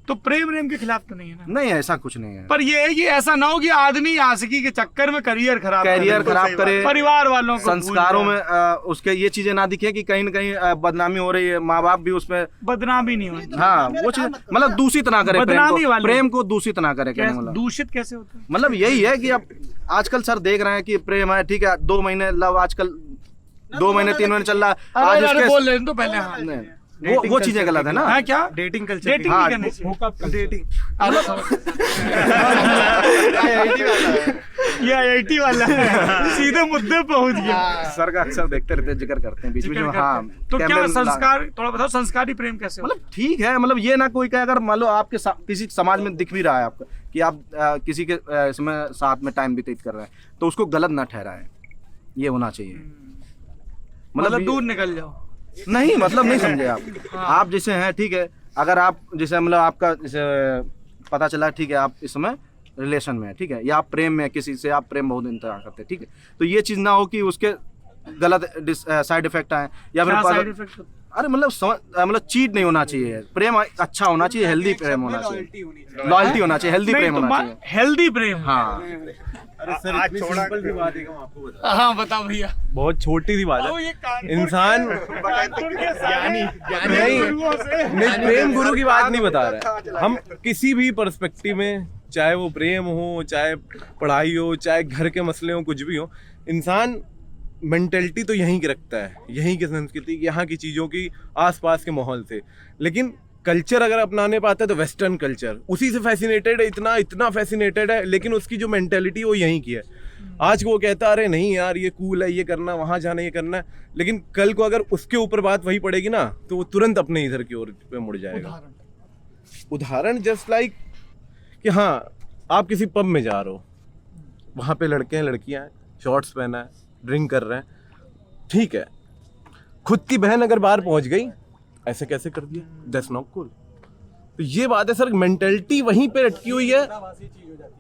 तो प्रेम के खिलाफ तो नहीं है ना? नहीं, ऐसा कुछ नहीं है। पर ये है कि ऐसा ना हो कि आदमी आशिकी के चक्कर में करियर खराब करे, परिवार वालों को संस्कारों में उसके ये चीजें ना दिखे कि कहीं न कहीं बदनामी हो रही है, माँ बाप भी उसमें बदनामी नहीं होती। हाँ, वो चीज मतलब दूषित ना करे, प्रेम को दूषित ना करे। दूषित कैसे होता है? मतलब यही है कि अब आजकल सर देख रहे हैं कि प्रेम है, ठीक है, 2 महीने लव, आजकल 2 महीने 3 महीने चल रहा है। आज बोल रहे तो पहले वो चीजें गलत है ना। हाँ, क्या डेटिंग कल्चर, डेटिंग हाँ, डेटिंग ये IIT वाला है, सीधे मुद्दे पहुंच गया। सर का अक्सर देखते रहते हैं, जिक्र करते हैं बीच बीच में। हाँ, तो क्या संस्कार, थोड़ा बताओ संस्कारी प्रेम कैसे? मतलब ठीक है, मतलब ये ना कोई कहे, अगर मान लो आपके किसी समाज में दिख भी रहा है आपको कि आप किसी के इसमें साथ में टाइम व्यतीत कर रहे हैं, तो उसको गलत ना ठहराएं, ये होना चाहिए। मतलब दूर निकल जाओ नहीं, मतलब नहीं समझे आप। आप जैसे हैं, ठीक है, अगर आप जैसे मतलब आपका जैसे पता चला, ठीक है, आप इस समय रिलेशन में है, ठीक है, या आप प्रेम में किसी से, आप प्रेम बहुत इंतजार करते हैं, ठीक है, तो ये चीज ना हो कि उसके गलत साइड इफेक्ट आए या फिर अरे मतलब चीट नहीं होना चाहिए। प्रेम अच्छा होना चाहिए, हेल्दी प्रेम होना चाहिए, लॉयल्टी होना चाहिए, हेल्दी प्रेम होना चाहिए, हेल्दी प्रेम। हाँ, अरे सर, इतनी सिंपल सी बात है कि मैं आपको बता। हाँ, बताओ भैया। बहुत छोटी सी बात है। इंसान नहीं, प्रेम गुरु की बात नहीं बता रहा है। हम किसी भी पर्सपेक्टिव में, चाहे वो प्रेम हो, चाहे पढ़ाई हो, चाहे घर के मसले हो, कुछ भी हो, इंसान मेंटेलिटी तो यहीं की रखता है, यहीं की संस्कृति, यहाँ की चीज़ों की, आसपास के माहौल से। लेकिन कल्चर अगर अपनाने पाता है तो वेस्टर्न कल्चर उसी से फैसिनेटेड है, इतना फैसिनेटेड है, लेकिन उसकी जो मेंटेलिटी वो यहीं की है। आज वो कहता है अरे नहीं यार ये कूल है, ये करना, वहाँ जाना, ये करना है, लेकिन कल को अगर उसके ऊपर बात वही पड़ेगी ना, तो वो तुरंत अपने इधर की ओर पे मुड़ जाएगा। उदाहरण जस्ट लाइक कि हाँ, आप किसी पब में जा रहे हो, वहाँ पे लड़के हैं, लड़कियाँ हैं, शॉर्ट्स पहना है, ड्रिंक कर रहे हैं, ठीक है, खुद की बहन अगर बाहर पहुँच गई, ऐसे कैसे कर दिया, दैट्स नॉट कूल। तो ये बात है सर, मेंटेलिटी वहीं पे अटकी हुई है,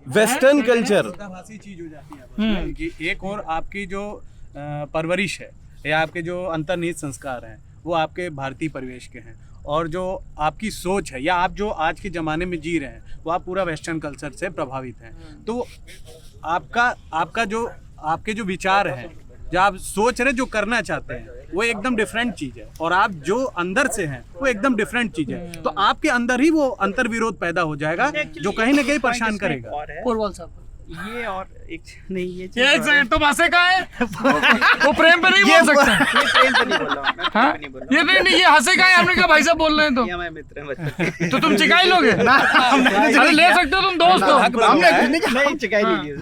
वेस्टर्न कल्चर चीज हो जाती है कि एक और आपकी जो परवरिश है या आपके जो अंतर्निहित संस्कार हैं वो आपके भारतीय परिवेश के हैं, और जो आपकी सोच है या आप जो आज के ज़माने में जी रहे हैं वो आप पूरा वेस्टर्न कल्चर से प्रभावित हैं। तो आपके जो विचार हैं, जो आप सोच रहे, जो करना चाहते हैं, वो एकदम डिफरेंट चीज़ है, और आप जो अंदर से हैं वो एकदम डिफरेंट चीज़ है। तो आपके अंदर ही वो अंतर विरोध पैदा हो जाएगा जो कहीं ना कहीं परेशान करेगा। ये और एक नहीं, ये एक सेकंड, तुम हंसे कहाँ है? वो प्रेम पे नहीं बोल सकते। प्रेम पे नहीं बोल रहा हूँ, हाँ? ये नहीं, ये हंसे कहाँ है? हमने कहा भाई साहब बोल रहे हैं तो मैं मित्र हैं बचपन। तो तुम चिकाई लोगे? अरे ले सकते हो तुम, दोस्त हो। नहीं, चिकाई लीजिए।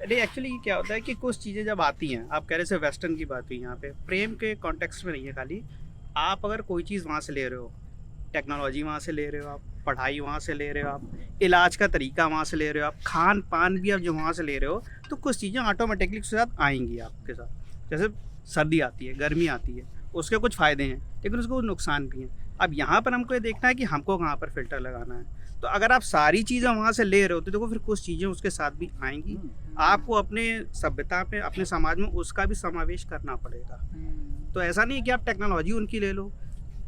नहीं, एक्चुअली क्या होता है कि कुछ चीज़ें जब आती हैं, आप कह रहे से वेस्टर्न की बात हुई, यहाँ पे प्रेम के कॉन्टेक्स्ट में नहीं है खाली। आप अगर कोई चीज़ वहाँ से ले रहे हो, टेक्नोलॉजी वहाँ से ले रहे हो, आप पढ़ाई वहाँ से ले रहे हो, आप इलाज का तरीका वहाँ से ले रहे हो, आप खान पान भी आप जो वहाँ से ले रहे हो, तो कुछ चीज़ें ऑटोमेटिकली उसके साथ आएंगी आपके साथ। जैसे सर्दी आती है, गर्मी आती है, उसके कुछ फ़ायदे हैं लेकिन उसके कुछ नुकसान भी हैं। अब यहाँ पर हमको ये देखना है कि हमको कहाँ पर फ़िल्टर लगाना है। तो अगर आप सारी चीज़ें वहाँ से ले रहे हो तो देखो फिर कुछ चीज़ें उसके साथ भी आएंगी। आपको अपने सभ्यता में, अपने समाज में उसका भी समावेश करना पड़ेगा। तो ऐसा नहीं कि आप टेक्नोलॉजी उनकी ले लो,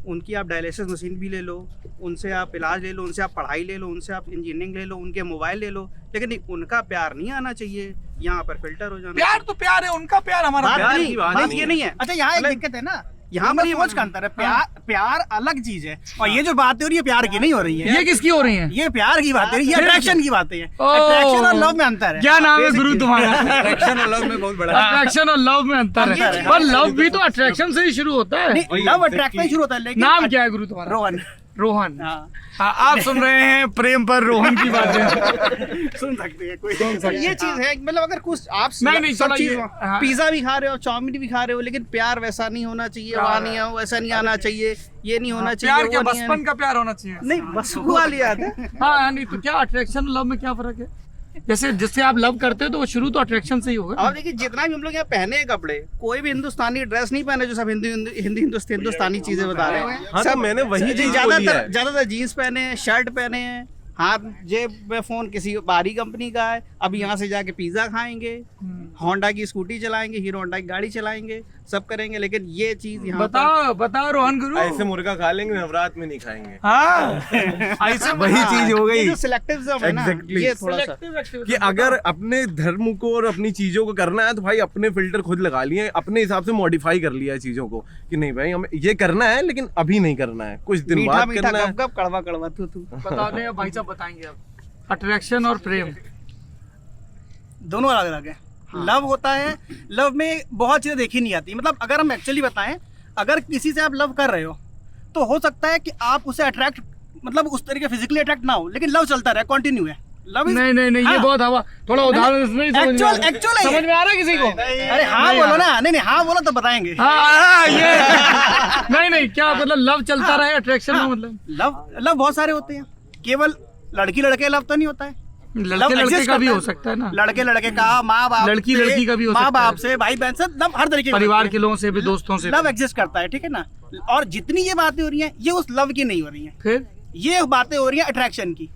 उनकी आप डायलिसिस मशीन भी ले लो, उनसे आप इलाज ले लो, उनसे आप पढ़ाई ले लो, उनसे आप इंजीनियरिंग ले लो, उनके मोबाइल ले लो, लेकिन उनका प्यार नहीं आना चाहिए, यहाँ पर फिल्टर हो जाना। प्यार तो प्यार है, उनका प्यार हमारा बात प्यार। नहीं, बात ये नहीं है। अच्छा यहाँ एक दिक्कत है ना, यहाँ पर सोच का अंतर है। प्यार अलग चीज है, और ये जो बातें हो रही है प्यार की नहीं हो रही है। ये किसकी हो रही है? ये प्यार की बातें, ये अट्रैक्शन की बातें हैं। अट्रैक्शन और लव में अंतर है। क्या नाम है गुरु तुम्हारा? अट्रैक्शन और लव में बहुत बड़ा अट्रैक्शन और लव में अंतर है, पर लव भी तो अट्रैक्शन से ही शुरू होता है। लव अट्रैक्शन शुरू होता है, लेकिन नाम क्या है गुरु तुम्हारा? रोहन। रोहन। हाँ, आप सुन रहे हैं प्रेम पर रोहन की बातें। सुन सकते हैं कोई। ये चीज है, मतलब अगर कुछ आप नहीं, सब चीज, हाँ। पिज्जा भी खा रहे हो, चाउमीन भी खा रहे हो, लेकिन प्यार वैसा नहीं होना चाहिए, वहाँ नहीं आओ, वैसा नहीं आना चाहिए, ये नहीं होना चाहिए। प्यार क्या वो नहीं बचपन का प्यार होना चाहिए? नहीं, बस वो वाली याद है। हाँ, नहीं तो क्या अट्रैक्शन लव में क्या फर्क है? जैसे जिससे आप लव करते हो तो वो शुरू तो अट्रैक्शन से ही होगा। अब देखिए, जितना भी हम लोग यहाँ पहने हैं कपड़े, कोई भी हिंदुस्तानी ड्रेस नहीं पहने जो सब हिंदुस्तानी चीजें बता रहे हैं। हाँ, तो मैंने वही चीज बोली है। ज्यादातर जीन्स पहने हैं, शर्ट पहने हैं, हाथ जेब में फोन किसी बाहरी कंपनी का है। अब यहाँ से जाके पिज्जा खाएंगे, होंडा की स्कूटी चलाएंगे, हीरो होंडा की गाड़ी चलाएंगे, सब करेंगे, लेकिन ये चीज यहाँ बताओ रोहन गुरु। ऐसे मुर्गा खा लेंगे, नवरात्र में नहीं खाएंगे। हाँ, ऐसे वही चीज हो गई। सिलेक्टिविज्म है ना, ये थोड़ा सा कि अगर अपने धर्म को और अपनी चीजों को करना है तो भाई अपने फिल्टर खुद लगा लिए, अपने हिसाब से मॉडिफाई कर लिया है चीजों को, कि नहीं भाई हमें ये करना है लेकिन अभी नहीं करना है, कुछ दिन मीठा बाद मीठा करना है। गप कड़वा कड़वा तू बताओ नहीं, भाई साहब बताएंगे अब। अट्रैक्शन और प्रेम दोनों अलग अलग है। लव होता है, लव में बहुत चीजें देखी नहीं आती। मतलब अगर हम एक्चुअली बताएं, अगर किसी से आप लव कर रहे हो तो हो सकता है कि आप उसे अट्रैक्ट, मतलब उस तरीके फिजिकली अट्रैक्ट ना हो, लेकिन लव चलता रहे, कंटिन्यू है। लव नहीं, ये बहुत हवा। थोड़ा उदाहरण समझ में आ रहा है किसी को? अरे हाँ बोलो ना। नहीं, हाँ बोलो तो बताएंगे। हाँ, ये नहीं, क्या मतलब लव चलता रहे अट्रैक्शन में? मतलब लव बहुत सारे होते हैं, केवल लड़की लड़के लव तो नहीं होता है। लड़के का भी हो सकता है ना, लड़के लड़के का, माँ बाप, लड़की का भी हो सकता है, माँ बाप से, भाई बहन से, लव हर तरीके परिवार के लोगों से भी, दोस्तों से लव एग्जिस्ट करता है, ठीक है ना। और जितनी ये बातें हो रही हैं, ये उस लव की नहीं हो रही हैं, फिर ये बातें हो रही हैं अट्रैक्शन की,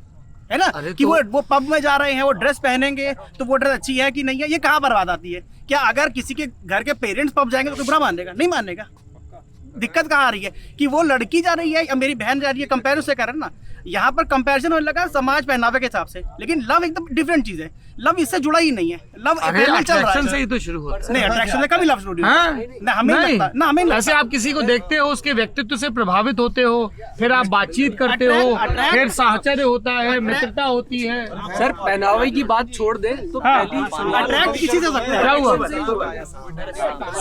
है ना। कि वो पब में जा रहे हैं, वो ड्रेस पहनेंगे तो वो ड्रेस अच्छी है कि नहीं है, ये कहाँ पर बात आती है? क्या अगर किसी के घर के पेरेंट्स पब जाएंगे तो कोई बुरा मानेगा? नहीं मानेगा। दिक्कत कहाँ आ रही है कि वो लड़की जा रही है या मेरी बहन जा रही है, कंपेरिजन से करें ना। यहाँ पर कंपैरिजन होने लगा समाज पहनावे के हिसाब से, लेकिन लव एकदम डिफरेंट चीज है। लव इससे जुड़ा ही नहीं है। लव अट्रैक्शन से ही तो शुरू होता है। नहीं, अट्रैक्शन से कभी लव शुरू नहीं होता। हमें लगता ना, हमें ऐसे आप किसी को देखते हो, उसके व्यक्तित्व से प्रभावित होते हो, फिर आप बातचीत करते हो, फिर साहचर्य होता है, मित्रता होती है। सर पहनावे की बात छोड़ दे तो पहली अट्रैक्ट किसी से सकते हैं। क्या हुआ?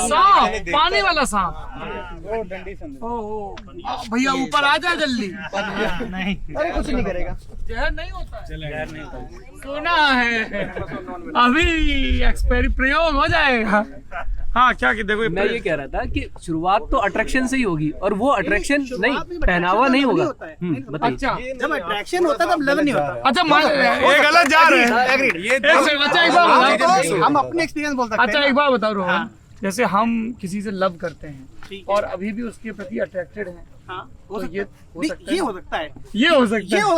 सांप, पानी वाला सांप। भैया ऊपर आ जा जल्दी। नहीं, अरे कुछ नहीं करेगा। जहर नहीं होता है, जहर नहीं होता है। सुना है अभी प्रयोग हो जाएगा। हाँ, क्या कि देखो, मैं ये कह रहा था कि शुरुआत तो अट्रैक्शन से ही होगी, और वो अट्रैक्शन नहीं, पहनावा नहीं होगा। बताइए। अच्छा, जब अट्रैक्शन होता है तब लव नहीं होता। अच्छा, ये गलत जा रहे हैं। हम अपने एक्सपीरियंस बोल सकते हैं। अच्छा, एक बार बताओ रोहन, जैसे हम किसी से लव करते हैं और अभी भी उसके प्रति अट्रैक्टेड हैं, हो सकता है, ये हो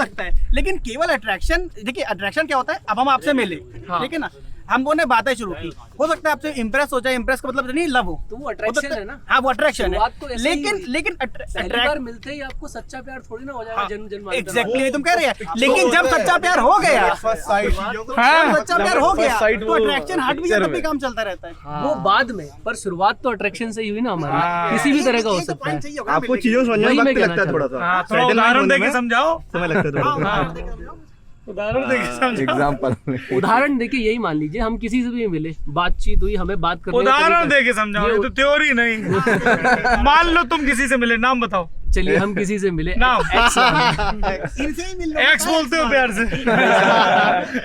सकता है, लेकिन केवल अट्रैक्शन, देखिए अट्रैक्शन क्या होता है। अब हम आपसे मिले, ठीक है ना, हमने बातें शुरू की, हो सकता है आपसे इम्प्रेस हो जाए। इम्प्रेस का मतलब नहीं लव हो, तो वो अट्रैक्शन है ना। हाँ, वो अट्रैक्शन है, लेकिन अट्रैक्ट मिलते ही आपको सच्चा प्यार थोड़ी ना हो जाएगा। जन्म एग्जैक्टली तुम कह रहे हैं, लेकिन जब सच्चा प्यार हो गया, सच्चा प्यार हो गया तो अट्रैक्शन हट भी तब भी काम चलता रहता है। वो बाद में, पर शुरुआत तो अट्रैक्शन से ही हुई ना हमारी, किसी भी तरह का हो सकता है। आपको चीजों को समझने में वक्त लगता है थोड़ा सा। उदाहरण देके समझाओ, समय लगता है। उदाहरण देके समझाओ। एग्जाम्पल उदाहरण देके यही मान लीजिए, हम किसी से भी मिले, बातचीत हुई, हमें बात करने का उदाहरण तरीका- देके समझाओ, ये तो थ्योरी नहीं। मान लो तुम किसी से मिले, नाम बताओ। चलिए, हम किसी से मिले, नाम इनसे ही मिल लो। एक्स बोलते हो प्यार से।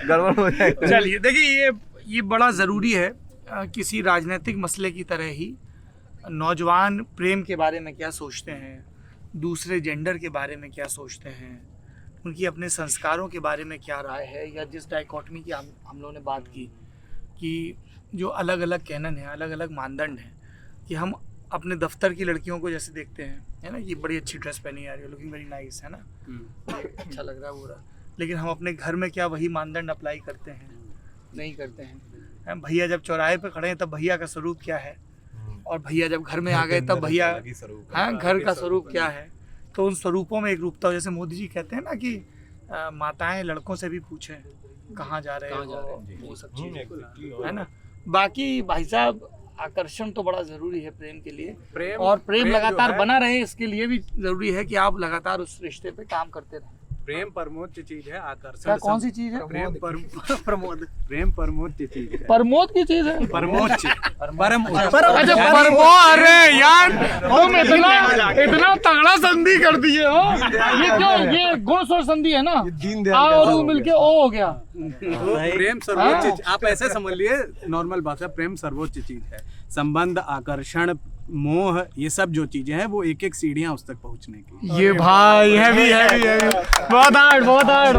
गड़बड़ हो जाएगा। चलिए देखिए, ये बड़ा ज़रूरी है। किसी राजनीतिक मसले की तरह ही नौजवान प्रेम के बारे में क्या सोचते हैं, दूसरे जेंडर के बारे में क्या सोचते हैं, उनकी अपने संस्कारों के बारे में क्या राय है, या जिस डाइकोटमी की हम लोगों ने बात की कि जो अलग अलग कैनन है, अलग अलग मानदंड हैं, कि हम अपने दफ्तर की लड़कियों को जैसे देखते हैं, है ना, ये बड़ी अच्छी ड्रेस पहनी आ रही है, लुकिंग वेरी नाइस, है ना, अच्छा लग रहा है पूरा, लेकिन हम अपने घर में क्या वही मानदंड अप्लाई करते हैं? नहीं करते हैं। भैया जब चौराहे पे खड़े हैं तब भैया का स्वरूप क्या है, और भैया जब घर में आ गए तब भैया, हाँ, घर का स्वरूप क्या है? तो उन स्वरूपों में एक रूपता हो। जैसे मोदी जी कहते हैं ना कि माताएं लड़कों से भी पूछें, कहाँ जा रहे हो, वो सब चीज़ें है ना। बाकी भाई साहब आकर्षण तो बड़ा ज़रूरी है प्रेम के लिए, और प्रेम लगातार बना रहे इसके लिए भी ज़रूरी है कि आप लगातार उस रिश्ते पे काम करते रहें। प्रेम परमोच्च चीज है, आकर्षण क्या कौन सी चीज़ है? प्रमोद प्रेम परमोच्च चीज है, प्रमोद की चीज़ है, परमोच्च परम अच्छा परमो। अरे यार तुम इतना तगड़ा संधि कर दिए हो, ये क्यों? ये गुण स्वर संधि है ना, आ और ऊ मिलके ओ हो गया। प्रेम सर्वोच्च चीज, आप ऐसे समझ लिए नॉर्मल भाषा, प्रेम सर्वोच्च चीज है। संबंध, आकर्षण, मोह, ये सब जो चीजें हैं वो एक एक सीढ़ियां उस तक पहुंचने की। ये भाई हैवी बहुत हार्ड।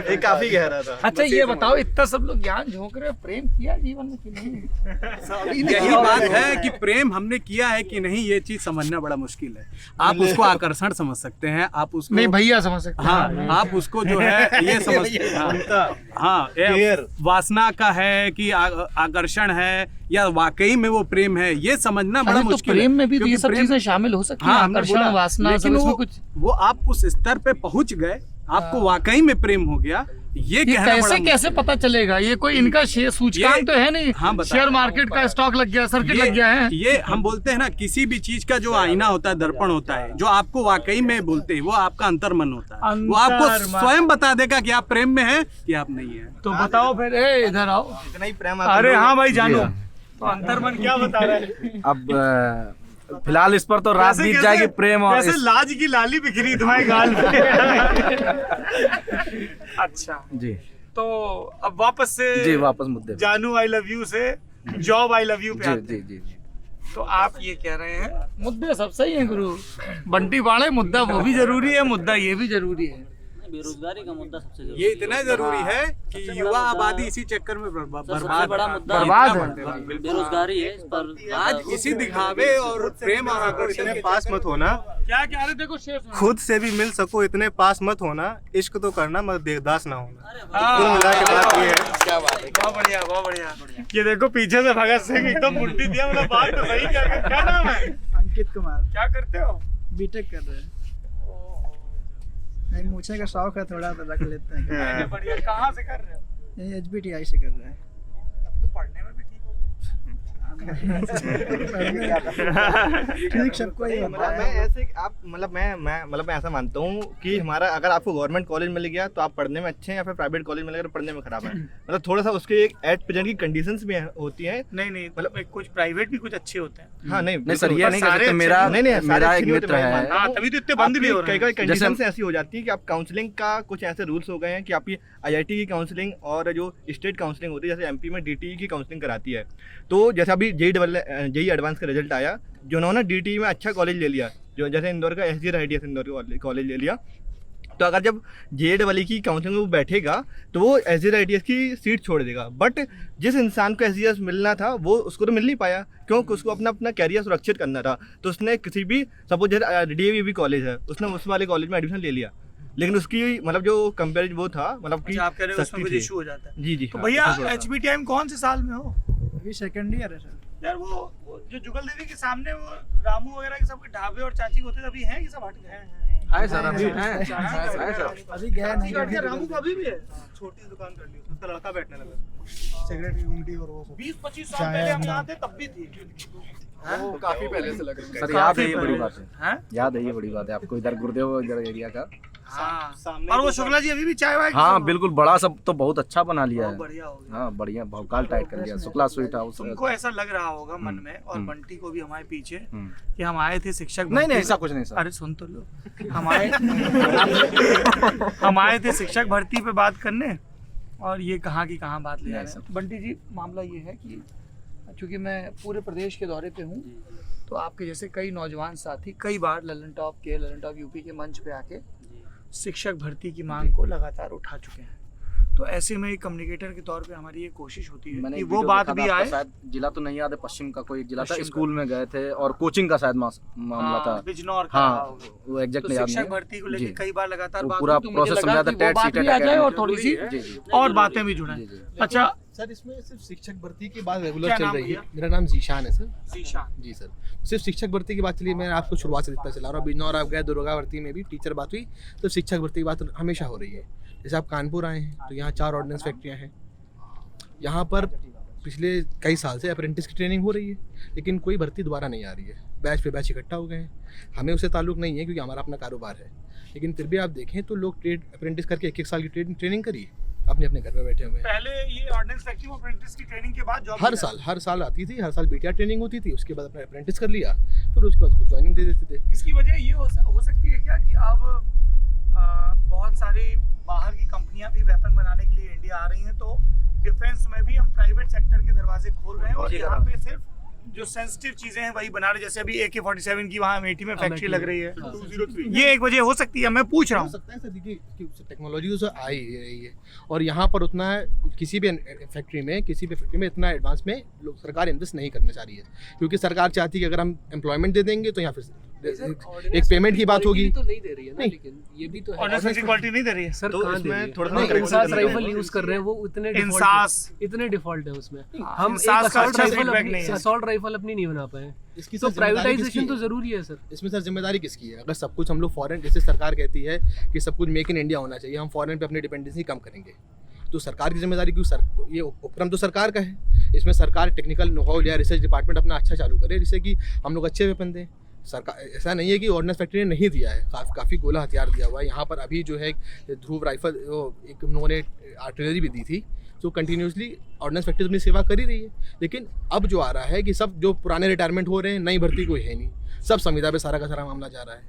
ये काफी गहरा था। अच्छा ये बताओ, इतना सब लोग ज्ञान झोंक रहे, प्रेम किया जीवन में कि नहीं? यही बात है कि प्रेम हमने किया है कि नहीं, ये चीज समझना बड़ा मुश्किल है। आप उसको आकर्षण समझ सकते हैं, आप उसको नहीं भैया समझ सकते हैं। हाँ, आप उसको जो है ये समझ हाँ, वासना का है कि आकर्षण है या वाकई में वो प्रेम है, ये समझना बड़ा तो मुश्किल प्रेम में भी तो क्योंकि ये सब चीजें शामिल हो सकती हैं, आकर्षण, वासना, सब इसमें कुछ। वो आप उस स्तर पे पहुंच गए, आपको वाकई में प्रेम हो गया, ये कहना बड़ा कैसे पता चलेगा? ये कोई इनका शेयर सूचकांक तो है नहीं। हाँ, शेयर मार्केट का स्टॉक लग गया, सर्किट लग गया है। ये हम बोलते हैं ना, किसी भी चीज का जो आईना होता है, दर्पण होता है, जो आपको वाकई में बोलते हैं वो आपका अंतर्मन होता है। वो आपको स्वयं बता देगा कि आप प्रेम में हैं कि आप नहीं है। तो बताओ फिर, इधर आओ। इतना ही प्रेम। अरे हाँ भाई जानू, तो अंतर्मन क्या बता रहा है? अब फिलहाल इस पर तो रात बीत जाएगी। प्रेम और जैसे लाज की लाली बिखरी तुम्हारे गाल पे। अच्छा जी, तो अब वापस से जी वापस मुद्दे पे। जानू आई लव यू से जॉब आई लव यू पे आते जी हैं। जी जी। तो आप ये कह रहे हैं मुद्दे सब सही हैं गुरु, बंटी बाड़े मुद्दा वो भी जरूरी है, मुद्दा ये भी जरूरी है। बेरोजगारी का मुद्दा सबसे जरूरी ये इतना जरूरी है कि युवा आबादी इसी चक्कर में सबसे बड़ा मुद्दा बेरोजगारी है। पर आज इसी दिखावे और प्रेम और आकर्षण इतने पास मत होना, क्या कह रहे? देखो शेर सुनो। खुद से भी मिल सको, इतने पास मत होना, इश्क तो करना मगर देवदास ना होना। कुल मिला के बात ये है। क्या बात है, बहुत बढ़िया बहुत बढ़िया। ये देखो पीछे से भगत सिंह एकदम मुंडी दिया, मतलब बात तो सही। क्या नाम है? अंकित कुमार। क्या करते हो? बीटेक कर रहे हैं। मूछे का शौक है थोड़ा, तो रख लेते हैं। बढ़िया। कहाँ से कर रहे हो? ये HBTI से कर रहे हैं। तब तो पढ़ने में भी ठीक हो। ठीक सबको ही होता है। मैं ऐसे आप मैं ऐसा मानता हूँ कि हमारा अगर आपको गवर्नमेंट कॉलेज मिल गया तो आप पढ़ने में अच्छे हैं, या फिर प्राइवेट कॉलेज मिल गया तो पढ़ने में खराब है। मतलब थोड़ा सा उसके एक एट प्रेजेंट की कंडीशंस भी होती हैं। नहीं मतलब कुछ प्राइवेट भी कुछ अच्छे होते हैं। हाँ नहीं सर, ये नहीं कह सकते। मेरा एक मित्र है, हाँ तभी तो इतने बंद भी हो रहे हैं। कई कंडीशंस ऐसी हो जाती है कि आप काउंसलिंग का कुछ ऐसे रूल्स हो गए हैं कि आपकी IIT की काउंसलिंग और जो स्टेट काउंसलिंग होती है, जैसे MP में DTE की काउंसलिंग कराती है। तो जैसे अभी JEE एडवांस का रिजल्ट आया, जिन्होंने DTE में अच्छा कॉलेज ले लिया, जो जैसे इंदौर का SG RITS इंदौर कॉलेज ले लिया, तो अगर जब JEE की काउंसलिंग में वो बैठेगा तो वो SG RITS की सीट छोड़ देगा। बट जिस इंसान को SGRS मिलना था वो उसको तो मिल नहीं पाया, क्योंकि उसको अपना कैरियर सुरक्षित करना था। तो उसने किसी भी सपोज जैसे DAV कॉलेज है, उसने उस वाले कॉलेज में एडमिशन ले लिया, लेकिन उसकी मतलब जो कंपेयर वो था, मतलब कि आप कह रहे हो उसमें कुछ इशू हो जाता है। जी जी। तो भैया HBTI में कौन से साल में हो? अभी सेकंड ईयर है सर। यार वो जो जुगल देवी के सामने वो रामू वगैरह के सबके ढाबे और चाची होते थे, अभी हैं कि सब हट गए हैं? हाय सर, अभी हैं सर, अभी गया नहीं। रामू का अभी भी है? छोटी दुकान कर ली, उसका लड़का बैठने लगा, सिगरेट की गुमटी और वो 20-25 साल पहले हम यहाँ थे तब भी थी। काफी पहले से लग रहा है सर। याद है, ये बड़ी बात है। याद है, ये बड़ी बात है आपको, इधर गुरुदेव इधर एरिया का। हाँ। और वो शुक्ला जी अभी भी चाय वाय? हाँ बिल्कुल, बड़ा सब तो बहुत अच्छा बना लिया है। बढ़िया हो गया। हाँ बढ़िया, भौकाल टाइट कर लिया। Shukla sweet house. तुमको ऐसा लग रहा होगा मन में, और बंटी को भी हमारे पीछे, कि हम आए थे शिक्षक। नहीं ऐसा कुछ नहीं सर। अरे सुन तो लो, हम आए थे शिक्षक भर्ती पे बात करने, और ये कहाँ की कहाँ बात ले रहे हैं। बंटी जी मामला ये है कि चूंकि मैं पूरे प्रदेश के दौरे पे हूँ, तो आपके जैसे कई नौजवान साथी कई बार ललन टॉप यूपी के मंच पे आके शिक्षक भर्ती की मांग को लगातार उठा चुके हैं। तो ऐसे में एक कम्युनिकेटर के तौर पे हमारी ये कोशिश होती है कि वो बात भी आए। शायद जिला तो नहीं याद है, पश्चिम का कोई जिला था, स्कूल में गए थे और कोचिंग का शायद मामला था, बिजनौर का। हाँ वो एग्जैक्ट याद नहीं। शिक्षक भर्ती को लेकर कई बार लगातार बात पूरा प्रोसेस समझा था, टेट सीटेट और थोड़ी सी और बातें भी जुड़े। अच्छा सर इसमें सिर्फ शिक्षक भर्ती की बात रेगुलर क्या चल नाम रही है। भैया? मेरा नाम जीशान है सर। जीशान। जी सर, सिर्फ शिक्षक भर्ती की बात चली, मैं आपको शुरुआत से जितना चला रहा हूँ। बिजनौर आप गए, दुर्गा भर्ती में भी टीचर बात हुई, तो शिक्षक भर्ती की बात हमेशा हो रही है। जैसे आप कानपुर आए हैं तो यहाँ 4 ऑर्डिनेंस फैक्ट्रियाँ हैं। यहाँ पर पिछले कई साल से अप्रेंटिस की ट्रेनिंग हो रही है, लेकिन कोई भर्ती दोबारा नहीं आ रही है। बैच पे बैच इकट्ठा हो गए हैं। हमें उससे ताल्लुक नहीं है क्योंकि हमारा अपना कारोबार है, लेकिन फिर भी आप देखें तो लोग ट्रेड अप्रेंटिस करके 1-1 साल की ट्रेनिंग करी, अपने अपने घर में बैठे हुए हैं। पहले ये ऑर्डिनेंस फैक्ट्री में अप्रेंटिस की ट्रेनिंग के बाद जॉब हर साल आती थी, हर साल बीटीआर ट्रेनिंग होती थी, उसके बाद अपना अप्रेंटिस कर लिया, फिर उसके बाद उसको ज्वाइनिंग दे देते थे। इसकी वजह ये हो सकती है क्या कि अब बहुत सारी बाहर की कंपनियां भी वेपन बनाने के लिए इंडिया आ रही हैं, तो डिफेंस में भी हम प्राइवेट सेक्टर के दरवाजे खोल रहे हैं और यहाँ पे सिर्फ जो सेंसिटिव चीजें हैं वही बना रहे हैं। जैसे अभी AK-47 की वहाँ अमेठी में फैक्ट्री लग रही है, 203 ये एक वजह हो सकती है। मैं पूछ रहा हो हूँ। सकता है सर, देखिए टेक्नोलॉजी तो आ ही रही है और यहाँ पर उतना किसी भी फैक्ट्री में इतना एडवांस में लोग सरकार इन्वेस्ट नहीं करना चाह रही है, क्योंकि सरकार चाहती है कि अगर हम एम्प्लॉयमेंट दे देंगे तो यहाँ फिर एक पेमेंट की बात होगी। तो नहीं दे रही है ना, लेकिन ये भी तो है। ऑर्डिनेंस क्वालिटी नहीं दे रही है सर तो कहाँ दे इसमें रही है? थोड़ा सा नहीं, correction इंसास करना राइफल पड़ेगा। यूज कर रहे हैं, वो इतने इंसास डिफॉल्ट है उसमें। हाँ, हम इंसास एक का असॉल्ट अच्छा राइफल feedback नहीं है। असॉल्ट राइफल अपनी नहीं बना पाए। इसकी तो सर जिम्मेदारी प्राइवेटाइजेशन किसकी तो है? जरूरी है सर। इसमें सर जिम्मेदारी किसकी है? अगर सब कुछ हम लोग फॉरेन, जैसे सरकार कहती है कि सब कुछ मेक इन इंडिया होना चाहिए, हम फॉरेन पे अपनी डिपेंडेंसी कम करेंगे, तो सरकार की जिम्मेदारी क्यों? सर ये उपक्रम तो सरकार का है, इसमें सरकार टेक्निकल नो-हाउ या रिसर्च डिपार्टमेंट अपना अच्छा चालू करे, जिससे कि हम लोग अच्छे वेपन दें। सरकार ऐसा नहीं है कि ऑर्डिनेंस फैक्ट्री ने नहीं दिया है, काफ़ी गोला हथियार दिया हुआ है। यहाँ पर अभी जो है ध्रुव राइफल एक उन्होंने आर्टिलरी भी दी थी, जो कंटिन्यूसली ऑर्डिनेंस फैक्ट्री अपनी सेवा कर ही रही है। लेकिन अब जो आ रहा है कि सब जो पुराने रिटायरमेंट हो रहे हैं, नई भर्ती कोई है नहीं, सब संविदा पे सारा का सारा मामला जा रहा है।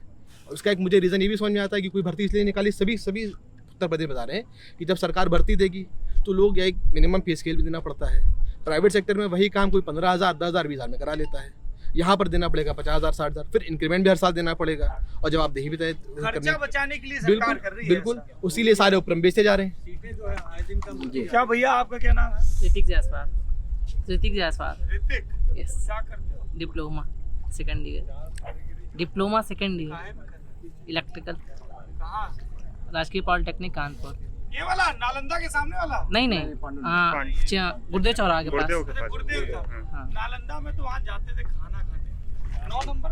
और उसका एक मुझे रीज़न ये भी समझ में आता है कि कोई भर्ती इसलिए निकाली, सभी उत्तर प्रदेश बता रहे हैं कि जब सरकार भर्ती देगी तो लोग एक मिनिमम पे स्केल भी देना पड़ता है। प्राइवेट सेक्टर में वही काम कोई 15,000, 10,000, 20,000 में करा लेता है, यहाँ पर देना पड़ेगा 50,000, 60,000, फिर इंक्रीमेंट भी हर साल देना पड़ेगा और जब आप दही भी तय खर्चा बचाने के लिए सरकार कर रही है। बिल्कुल उसी लिए सारे उपक्रम बेचते जा रहे हैं। क्या भैया आपका क्या नाम है? ऋतिक जायसवाल। ऋतिक यस। क्या करते हो? डिप्लोमा सेकंड ईयर इलेक्ट्रिकल, कहाँ? राजकीय पॉलिटेक्निक कानपुर। ये वाला नालंदा के सामने वाला? नहीं हाँ, गुरुदेव चौराहा के पास। गुरुदेव का। हाँ। नालंदा में तो वहाँ जाते थे खाना खाने। 9 नंबर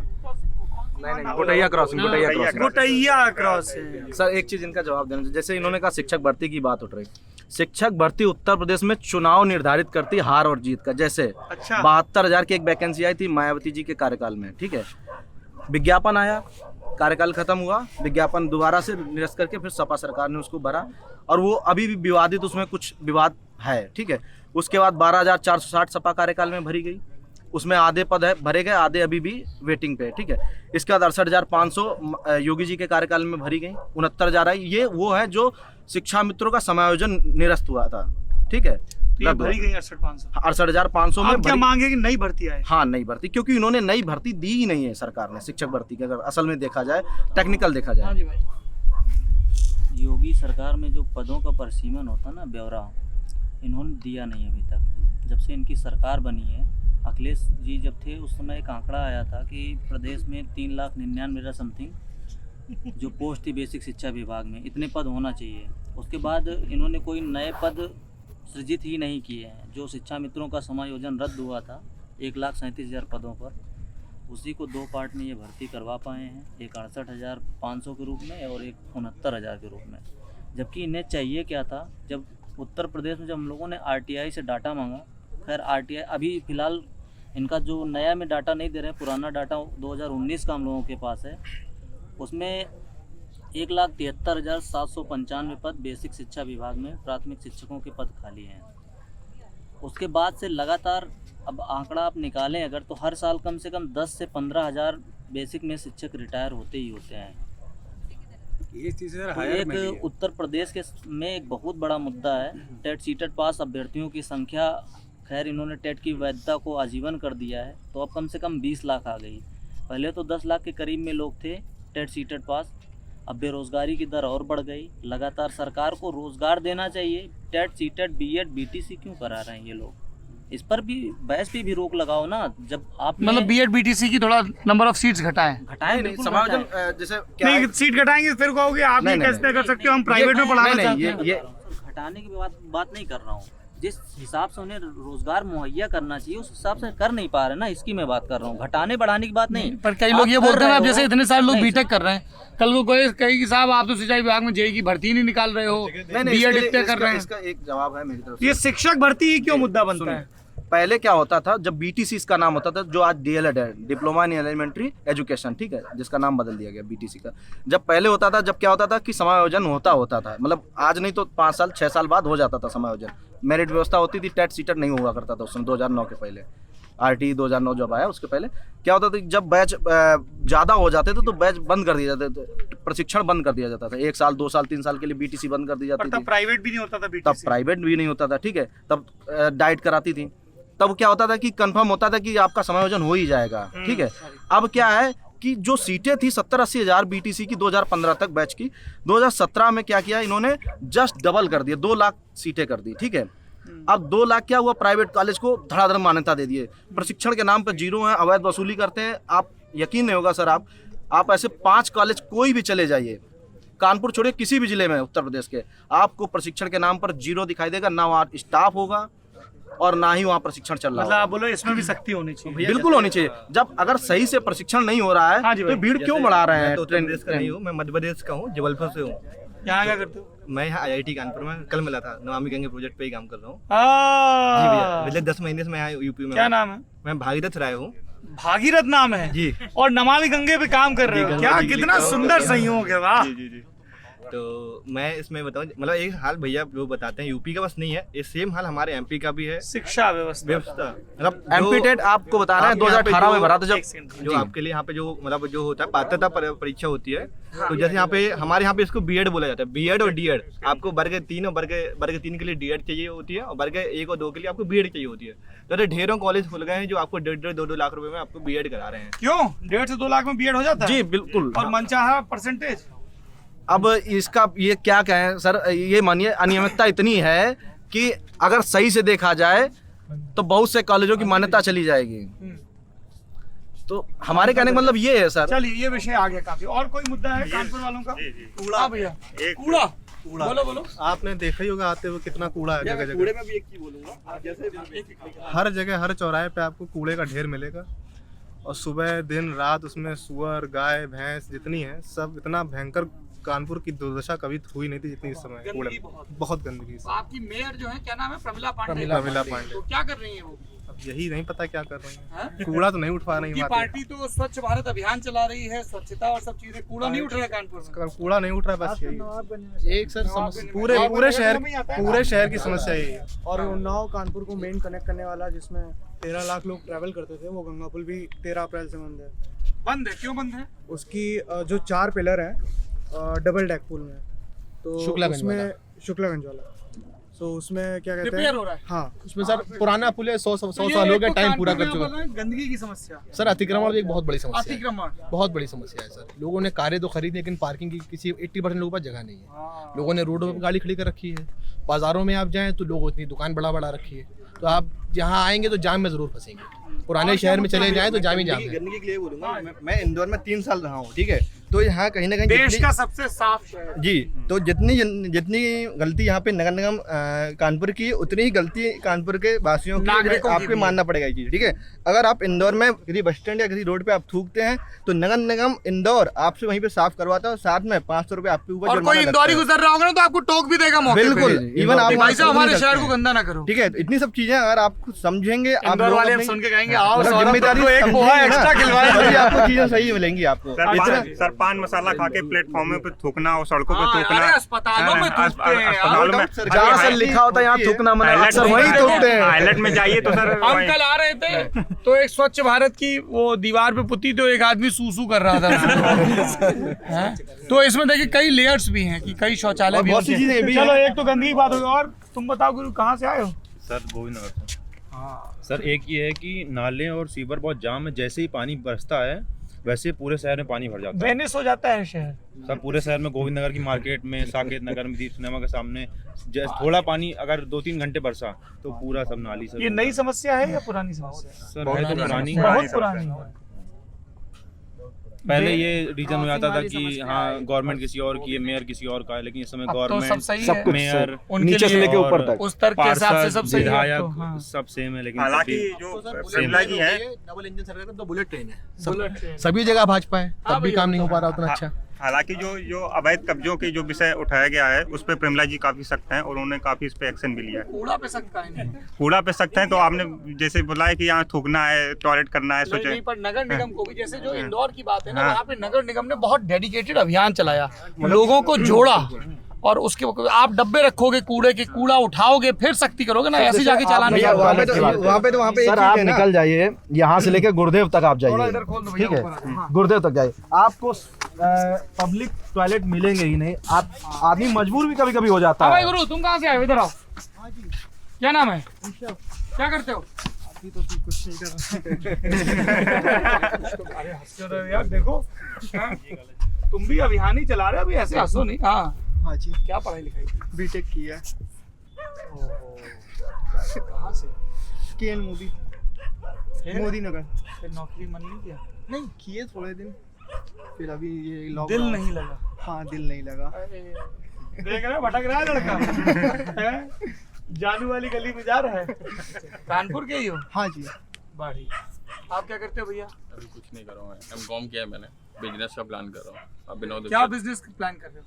गोटैया क्रॉसिंग, गोटैया क्रॉसिंग। सर एक चीज़ इनका जवाब देना, जैसे इन्होंने कहा शिक्षक भर्ती की बात उठ रही, शिक्षक भर्ती उत्तर प्रदेश में चुनाव निर्धारित करती हार और जीत का। जैसे अच्छा। 72,000 की एक वैकेंसी आई थी मायावती जी के कार्यकाल में, ठीक है, विज्ञापन आया, कार्यकाल खत्म हुआ, विज्ञापन दोबारा से निरस्त करके फिर सपा सरकार ने उसको भरा और वो अभी भी विवादित, उसमें कुछ विवाद है, ठीक है। उसके बाद 12,460 सपा कार्यकाल में भरी गई, उसमें आधे पद है भरे गए, आधे अभी भी वेटिंग पे, ठीक है। इसके बाद 68,500 योगी जी के कार्यकाल में भरी गई, 69,000 आई। ये वो है जो शिक्षा मित्रों का समायोजन निरस्त हुआ था, ठीक है। ये भरी गई 68,500 में क्या मांगे कि नई भर्ती आए? हाँ, नई भर्ती, क्योंकि इन्होंने नई भर्ती दी ही नहीं है सरकार ने शिक्षक भर्ती की, अगर असल में देखा जाए, टेक्निकल देखा जाए। योगी सरकार में जो पदों का परिसीमन होता ना, ब्यौरा, इन्होंने दिया नहीं अभी तक। जब से इनकी सरकार बनी है, अखिलेश जी जब थे उस समय एक आंकड़ा आया था कि प्रदेश में 3,99,000 समथिंग जो पोस्ट थी बेसिक शिक्षा विभाग में, इतने पद होना चाहिए। उसके बाद इन्होंने कोई नए पद सृजित ही नहीं किए हैं। जो शिक्षा मित्रों का समायोजन रद्द हुआ था 1,37,000 पदों पर, उसी को 2 पार्ट में ये भर्ती करवा पाए हैं, एक 68,500 के रूप में और एक 69,000 के रूप में। जबकि इन्हें चाहिए क्या था, जब उत्तर प्रदेश में जब हम लोगों ने RTI से डाटा मांगा, खैर RTI अभी फ़िलहाल इनका जो नया में डाटा नहीं दे रहे हैं, पुराना डाटा 2019 का हम लोगों के पास है, उसमें 1,73,795 पद बेसिक शिक्षा विभाग में प्राथमिक शिक्षकों के पद खाली हैं। उसके बाद से लगातार अब आंकड़ा आप निकालें अगर, तो हर साल कम से कम 10 से 15,000 बेसिक में शिक्षक रिटायर होते ही होते हैं। ये चीज़ तो एक उत्तर प्रदेश के में एक बहुत बड़ा मुद्दा है टेट सीटेट पास अभ्यर्थियों की संख्या। खैर इन्होंने टेट की वैधता को आजीवन कर दिया है, तो अब कम से कम 20 लाख आ गई। पहले तो 10 लाख के करीब में लोग थे टेट सीटेट पास, अब बेरोज़गारी की दर और बढ़ गई। लगातार सरकार को रोज़गार देना चाहिए। टेट सीटेट बीएड बीटीसी क्यों करा रहे हैं ये लोग? इस पर भी बहस पे भी रोक लगाओ ना। जब आप मतलब बीएड बीटीसी की थोड़ा नंबर ऑफ सीट्स घटाएं नहीं, समायोजन जैसे क्या नहीं, सीट घटाएंगे फिर कहोगे आप ये कैसे कर सकते हो, हम प्राइवेट में पढ़ाना चाहते हैं। ये घटाने की बात नहीं कर रहा हूँ। जिस हिसाब से उन्हें रोजगार मुहैया करना चाहिए उस हिसाब से कर नहीं पा रहे ना, इसकी मैं बात कर रहा हूँ, घटाने बढ़ाने की बात नहीं। पर कई लोग ये बोलते हैं आप जैसे इतने सारे लोग नहीं, बीटेक कर रहे हैं, कल को कोई कहेगी कि साहब आप तो सिंचाई विभाग में जेई की भर्ती नहीं निकाल रहे हो, बीएड इतने कर रहे हैं। इसका एक जवाब है मेरी तरफ से। ये शिक्षक भर्ती ही क्यों मुद्दा बनता है? पहले क्या होता था, जब बीटीसी इसका नाम होता था, जो आज डीएलएड है, डिप्लोमा इन एलिमेंट्री एजुकेशन, ठीक है, जिसका नाम बदल दिया गया बीटीसी का। जब पहले होता था, जब क्या होता था कि समायोजन होता था, मतलब आज नहीं तो 5 साल 6 साल बाद हो जाता था समायोजन। मेरिट व्यवस्था होती थी, टेट सीटेट नहीं हुआ करता था उस समय 2009 के पहले। आरटी 2009 जब आया उसके पहले क्या होता था, जब बैच ज़्यादा हो जाते थे तो बैच बंद कर दिया जाता था, प्रशिक्षण बंद कर दिया जाता था। 1 साल 2 साल 3 साल के लिए बीटीसी बंद कर दी जाती थी। प्राइवेट भी नहीं होता था, तब प्राइवेट भी नहीं होता था, ठीक है, तब डाइट कराती थी। तब क्या होता था कि कंफर्म होता था कि आपका समायोजन हो ही जाएगा, ठीक है। अब क्या है कि जो सीटें थी 70-80 हज़ार बीटीसी की 2015 तक बैच की, 2017 में क्या किया इन्होंने, जस्ट डबल कर दिए, 2 लाख सीटें कर दी, ठीक है। अब 2 लाख क्या हुआ, प्राइवेट कॉलेज को धड़ाधड़ मान्यता दे दिए, प्रशिक्षण के नाम पर जीरो है, अवैध वसूली करते हैं। आप यकीन नहीं होगा सर, आप ऐसे 5 कॉलेज कोई भी चले जाइए, कानपुर छोड़िए किसी भी जिले में उत्तर प्रदेश के, आपको प्रशिक्षण के नाम पर जीरो दिखाई देगा, ना वहाँ स्टाफ होगा और ना ही वहाँ प्रशिक्षण चल रहा मतलब आप बोलो इसमें भी सख्ती होनी चाहिए। बिल्कुल होनी चाहिए। जब अगर सही से प्रशिक्षण नहीं हो रहा है तो भीड़ क्यों बढ़ा रहे हैं? उत्तर प्रदेश का नहीं हूँ, मैं मध्य प्रदेश का हूँ, जबलपुर से हूँ। यहाँ क्या करते हो? मैं यहाँ IIT कानपुर में कल मिला था, नमामि गंगे प्रोजेक्ट पे ही काम कर रहा हूँ। जी भैया, पिछले 10 महीने से मैं यहाँ यूपी में। क्या नाम है? मैं भागीरथ राय हूँ। भागीरथ नाम है जी, और नमामि गंगे पे काम कर रहे हो, क्या कितना सुंदर संयोग है, वाह। जी। तो मैं इसमें बताऊं, मतलब एक हाल भैया वो बताते हैं यूपी का बस नहीं है, ये सेम हाल हमारे एमपी का भी है। शिक्षा व्यवस्था मतलब एमपी टेट आपको बता रहे हैं 2018 में भरा था, जब जो आपके लिए यहाँ पे जो मतलब जो होता है पात्रता परीक्षा होती है, तो जैसे यहाँ पे हमारे यहाँ पे इसको बीएड बोला जाता है, बीएड और डीएड। आपको वर्ग 3 और वर्ग 3 के लिए डीएड चाहिए होती है और वर्ग 1 और 2 के लिए आपको बीएड चाहिए होती है। तो ढेरों कॉलेज खुल गए हैं जो आपको 1.5-2 लाख रुपए में आपको बीएड करा रहे हैं। क्यों 1.5 से 2 लाख में बीएड हो जाता है? जी बिल्कुल। और मनचाहा परसेंटेज। अब इसका ये क्या कहें सर, ये मानिए अनियमितता इतनी है कि अगर सही से देखा जाए तो बहुत से कॉलेजों की मान्यता चली जाएगी। तो हमारे कहने का मतलब ये है सर। चलिए ये विषय आ गया काफी। और कोई मुद्दा है कानपुर वालों का? कूड़ा भैया, कूड़ा बोलो। आपने देखा ही होगा आते हुए कितना कूड़ा है जगह कूड़े जगह। में भी एक चीज बोलूंगा, जैसे हर जगह हर चौराहे पे आपको कूड़े का ढेर मिलेगा और सुबह दिन रात उसमें सुअर गाय भैंस जितनी है सब, इतना भयंकर कानपुर की दुर्दशा कभी हुई नहीं थी जितनी इस समय कूड़े, बहुत गंदगी। आपकी मेयर जो है क्या नाम है? प्रमिला पांडे। प्रमिला पांडे। तो क्या कर रही है वो? अब यही नहीं पता क्या कर रही है, कूड़ा तो नहीं उठा रही है। पार्टी तो स्वच्छ भारत अभियान चला रही है, स्वच्छता और सब चीजें, कूड़ा नहीं उठ रहा है कानपुर में। कूड़ा नहीं उठ रहा, बस यही एक सर पूरे शहर की समस्या यही है। और उन्नाव कानपुर को मेन कनेक्ट करने वाला, जिसमें 13 लाख लोग ट्रैवल करते थे, वो गंगा पुल भी 13 अप्रैल से बंद है। बंद है? क्यों बंद है? उसकी जो 4 पिलर हैं डबल डेक पुल में, तो उसमें शुक्लागंज वाला, तो उसमें क्या कहते हैं, हो रहा है। हाँ उसमें सर पुराना पुल है, 100 साल हो गया, टाइम पूरा कर चुका है। गंदगी की समस्या सर अतिक्रमण भी एक बहुत बड़ी समस्या है, अतिक्रमण बहुत बड़ी समस्या है सर। लोगों ने कारें तो खरीदी लेकिन पार्किंग की किसी 80% लोगों के पास जगह नहीं है। लोगों ने रोडों पर गाड़ी खड़ी कर रखी है। बाजारों में आप जाएं तो लोगों इतनी दुकान बड़ा रखी है, तो आप जहाँ आएंगे तो जाम में जरूर फंसेंगे। पुराने शहर में चले जाएं तो जाम ही जाम है। गंदगी के लिए बोलूंगा, मैं इंदौर में 3 साल रहा हूँ, ठीक है, तो यहाँ कहीं ना कहीं देश का सबसे साफ शहर। जी, तो जितनी गलती यहाँ पे नगर निगम कानपुर की, उतनी ही गलती कानपुर के वासियों की, आपको मानना पड़ेगा ये चीज, ठीक है। अगर आप इंदौर में किसी बस स्टैंड या किसी रोड पे आप थूकते हैं तो नगर निगम इंदौर आपसे वहीं पे साफ करवाता है, साथ में 500 रुपए आपके ऊपर। और कोई इंदौरी गुजर रहा होगा ना तो आपको टोक भी देगा मौके पे। बिल्कुल, इवन आप भाई साहब हमारे शहर को गंदा ना करो, ठीक है। इतनी सब चीजें अगर आप खुद समझेंगे, आप इंदौर वाले सुन के कहेंगे आओ जिम्मेदारी एक पोहा एक्स्ट्रा खिलवाएं, आपको चीजें सही मिलेंगी आपको। सर पान मसाला खा के प्लेटफॉर्म पे थूकना और सड़कों पे थूकना, अस्पतालों में अस्पतालों में जहाँ सर लिखा होता है यहाँ थूकना मना, अक्सर वहीं थूकते हैं। हाईलाइट में जाइए तो सर हम कल आ रहे थे तो एक स्वच्छ भारत की वो दीवार पे पुती, तो एक आदमी सूसू कर रहा था। तो इसमें देखिए कई लेयर्स भी हैं कि कई शौचालय भी बहुत सी चीजें भी हैं। चलो एक तो गंदगी की बात होगी, और तुम बताओ गुरु कहाँ से आए हो? सर गोविंदनगर से। सर एक ये है कि नाले और सीवर बहुत जाम है, जैसे ही पानी बरसता है वैसे पूरे शहर में पानी भर जाता है, वेनिस हो जाता है शहर। सर पूरे शहर में गोविंदनगर की मार्केट में, साकेत नगर में, दीप सिनेमा के सामने थोड़ा पानी अगर 2-3 घंटे बरसा तो पूरा सब नाली सब। ये नई समस्या है या पुरानी समस्या? सर है तो पुरानी, बहुत पुरानी है। पहले ये रीजन हो जाता था कि हाँ गवर्नमेंट किसी और की है, मेयर किसी और का है, लेकिन इस समय अब तो गवर्नमेंट सब कुछ मेयर नीचे से लेके ऊपर तक उस स्तर के हिसाब से सब सही है अब तो, विधायक हाँ। सब सेम है, लेकिन हालांकि तब भी जो प्रमिला जी है, डबल इंजन सरकार तो बुलेट ट्रेन है बुलेट ट्रेन। सभी जगह भाजपा है तब भी काम नहीं हो पा रहा उतना अच्छा। हालांकि जो अवैध कब्जों की जो विषय उठाया गया है उस पर प्रमिला जी काफी सख्त हैं और उन्होंने काफी इस पे एक्शन भी लिया है। कूड़ा पे सकता है कूड़ा पे सख्त हैं, तो आपने जैसे बोला है कि यहाँ थूकना है, टॉयलेट करना है, सोचे नहीं, पर नगर निगम को भी, जैसे जो इंदौर की बात है ना, हाँ। वहाँ पे नगर निगम ने बहुत डेडिकेटेड अभियान चलाया, लोगों को जोड़ा, और उसके आप डब्बे रखोगे कूड़े के, कूड़ा उठाओगे, फिर सख्ती करोगे ना, ऐसे जाके चालान नहीं वहाँ पे सर आप निकल जाइए यहाँ से लेकर गुरुदेव तक आप जाइए, ठीक है, गुरुदेव तक जाइए, आपको पब्लिक टॉयलेट मिलेंगे ही नहीं, आप आदमी मजबूर भी कभी कभी हो जाता भाई है। गुरु तुम कहाँ से आए हो? इधर आओ। क्या नाम है? क्या करते हो? अभी तो कुछ नहीं कर अरे हंसते रहो यार, देखो हाँ? तुम भी अभियान ही चला रहे हो अभी, ऐसे हंसो नहीं। हाँ हाँ जी, क्या पढ़ाई लिखाई? बीटेक की है। कहाँ से? केएन मोदी, मोदी नगर। फिर नौकरी मन नहीं किया? नहीं किए थोड़े दिन, फिर अभी ये दिल लॉकडाउन। नहीं लगा? हाँ दिल नहीं लगा। देख रहे हो भटक रहा है लड़का हैं? जानू वाली गली में जा रहा है। कानपुर के ही हो? हाँ जी। बाड़ी। आप क्या करते हो भैया? अभी कुछ नहीं कर रहा हूँ, एमकॉम किया है मैंने, बिजनेस का प्लान कर रहा हूँ। अब विनोद क्या बिजनेस प्लान कर रहे हो?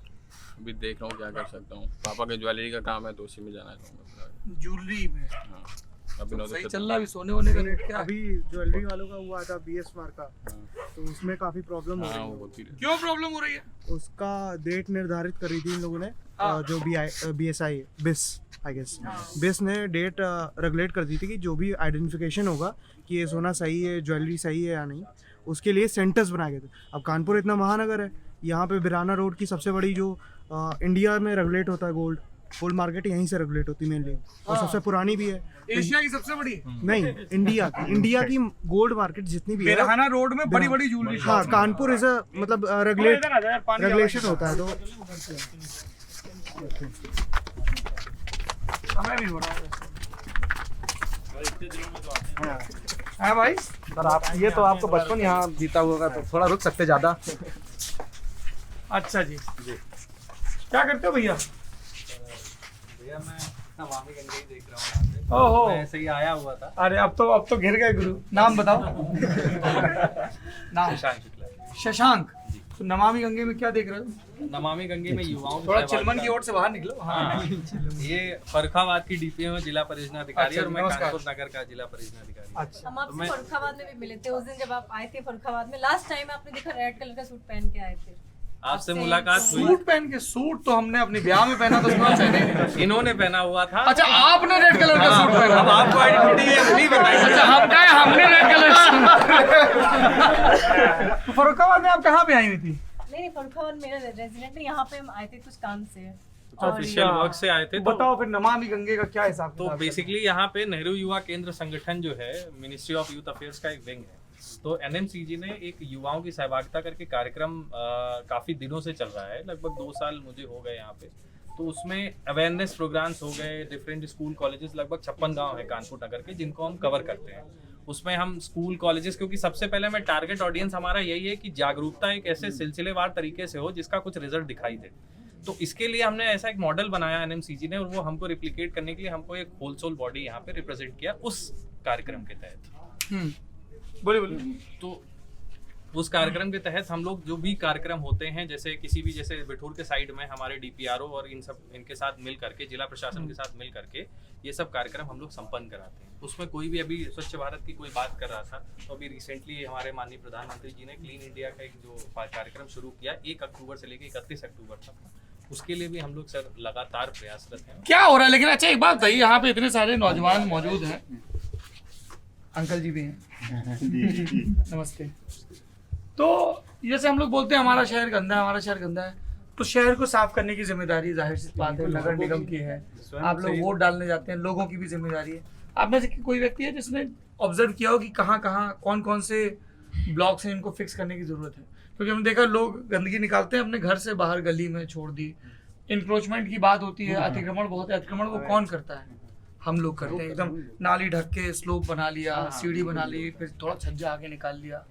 अभी देख रहा हूँ क्या कर सकता हूँ। पापा के ज्वेलरी का काम है तो उसी में जाना चाहूँगा। ज्वेलरी में? हाँ, अब विनोद सही चल रहा है अभी, सोने वोने का रेट क्या है? अभी ज्वेलरी वालों का हुआ था BS मार्क का, तो उसमें काफी प्रॉब्लम हो रही है। क्यों प्रॉब्लम हो रही है? उसका डेट निर्धारित करी थी इन लोगों ने, जो BSI आई गेस बिस ने डेट रेगुलेट कर दी थी कि जो भी आइडेंटिफिकेशन होगा कि ये सोना सही है, ज्वेलरी सही है या नहीं, उसके लिए सेंटर्स बनाए गए थे। अब कानपुर इतना महानगर है, यहाँ पे बिराना रोड की सबसे बड़ी जो इंडिया में रेगुलेट होता है गोल्ड मार्केट यहीं से रेगुलेट होती है मेनली, और सबसे पुरानी भी है। एशिया की सबसे बड़ी? नहीं, इंडिया की गोल्ड मार्केट जितनी भी है, बिरहाना रोड में बड़ी बड़ी ज्वेलरी। हाँ, कानपुर इज मतलब रेगुलेशन होता है, तो समय भी हो रहा है भाई। सर आप ये तो आपको बचपन यहाँ बीता होगा, तो थोड़ा रुक सकते ज्यादा। अच्छा जी, क्या करते हो भैया? भैया मैं नमामि गंगे ही देख रहा हूँ यहाँ पे। ओहो, मैं ऐसे ही आया हुआ था। अरे अब तो घिर गए गुरु। नाम बताओ। नाम? शशांक शुक्ला। शशांक, तो नमामि गंगे में क्या देख रहे हो? नमामि गंगे में युवाओं थोड़ा चिलमन की ओर से बाहर निकलो। हाँ, ये फर्रुखाबाद की DPO में जिला परियोजना अधिकारी, और मैं कानपुर नगर का जिला परियोजना अधिकारी। अच्छा, हम आपसे फर्रुखाबाद में भी मिले थे उस दिन जब आप आए थे फर्रुखाबाद में। लास्ट टाइम आपने देखा रेड कलर का सूट पहन के आए थे, आपसे मुलाकात हुई। सूट पहन के? सूट तो हमने अपनी ब्याह में पहना था, उसमें पहने। इन्होंने पहना हुआ था। अच्छा, आपने रेड कलर का सूट पहना? अब आपको आइडेंटिटी है नहीं बताइए। अच्छा, हम क्या है, हमने रेड कलर। फर्रुखाबाद में आप कहाँ पे आई हुई थी? नहीं फर्रुखाबाद मेरा रेजिडेंट है, यहाँ पे हम आए थे कुछ काम से, ऑफिशियल वर्क से आए थे। बताओ फिर नमामि गंगे का क्या हिसाब? तो बेसिकली यहाँ पे नेहरू युवा केंद्र संगठन जो है, मिनिस्ट्री ऑफ यूथ अफेयर्स का एक विंग है। तो NMCG ने एक युवाओं की सहभागिता करके कार्यक्रम काफ़ी दिनों से चल रहा है, लगभग 2 साल मुझे हो गए यहाँ पे। तो उसमें अवेयरनेस प्रोग्राम्स हो गए, डिफरेंट स्कूल कॉलेजेस, लगभग 56 गांव है कानपुर नगर के जिनको हम कवर करते हैं। उसमें हम स्कूल कॉलेजेस, क्योंकि सबसे पहले मैं टारगेट ऑडियंस हमारा यही है कि जागरूकता एक ऐसे सिलसिलेवार तरीके से हो जिसका कुछ रिजल्ट दिखाई दे। तो इसके लिए हमने ऐसा एक मॉडल बनाया NMCG ने, और वो हमको रिप्लिकेट करने के लिए हमको एक होलसेल बॉडी यहाँ पे रिप्रेजेंट किया उस कार्यक्रम के तहत। बोले। तो उस कार्यक्रम के तहत हम लोग जो भी कार्यक्रम होते हैं, जैसे किसी भी, जैसे बिठूर के साइड में हमारे DPRO और इनके साथ मिल करके, जिला प्रशासन के साथ मिल करके ये सब कार्यक्रम हम लोग संपन्न कराते हैं। उसमें कोई भी, अभी स्वच्छ भारत की कोई बात कर रहा था, तो अभी रिसेंटली हमारे माननीय प्रधानमंत्री जी ने क्लीन इंडिया का एक जो कार्यक्रम शुरू किया 1 अक्टूबर से लेकर 31 अक्टूबर तक, उसके लिए भी हम लोग सर लगातार प्रयासरत हैं। क्या हो रहा है लेकिन? अच्छा, एक बात बताइए, यहाँ पे इतने सारे नौजवान मौजूद हैं, अंकल जी भी हैं। नमस्ते। तो जैसे हम लोग बोलते हैं हमारा शहर गंदा है, हमारा शहर गंदा है, तो शहर को साफ करने की जिम्मेदारी जाहिर सी बात है नगर निगम की है। आप लोग वोट डालने जाते हैं, लोगों की भी जिम्मेदारी है। आप में से कोई व्यक्ति है जिसने ऑब्जर्व किया हो कि कहाँ कौन कौन से ब्लॉक्स हैं इनको फिक्स करने की जरूरत है? क्योंकि हमने देखा लोग गंदगी निकालते हैं अपने घर से बाहर गली में छोड़ दी। इंक्रोचमेंट की बात होती है, अतिक्रमण बहुत है। अतिक्रमण वो कौन करता है? हम लोग करते हैं। एकदम नाली ढक के स्लोप बना लिया, सीढ़ी बना ली, फिर थोड़ा छज्जा आगे निकाल लिया।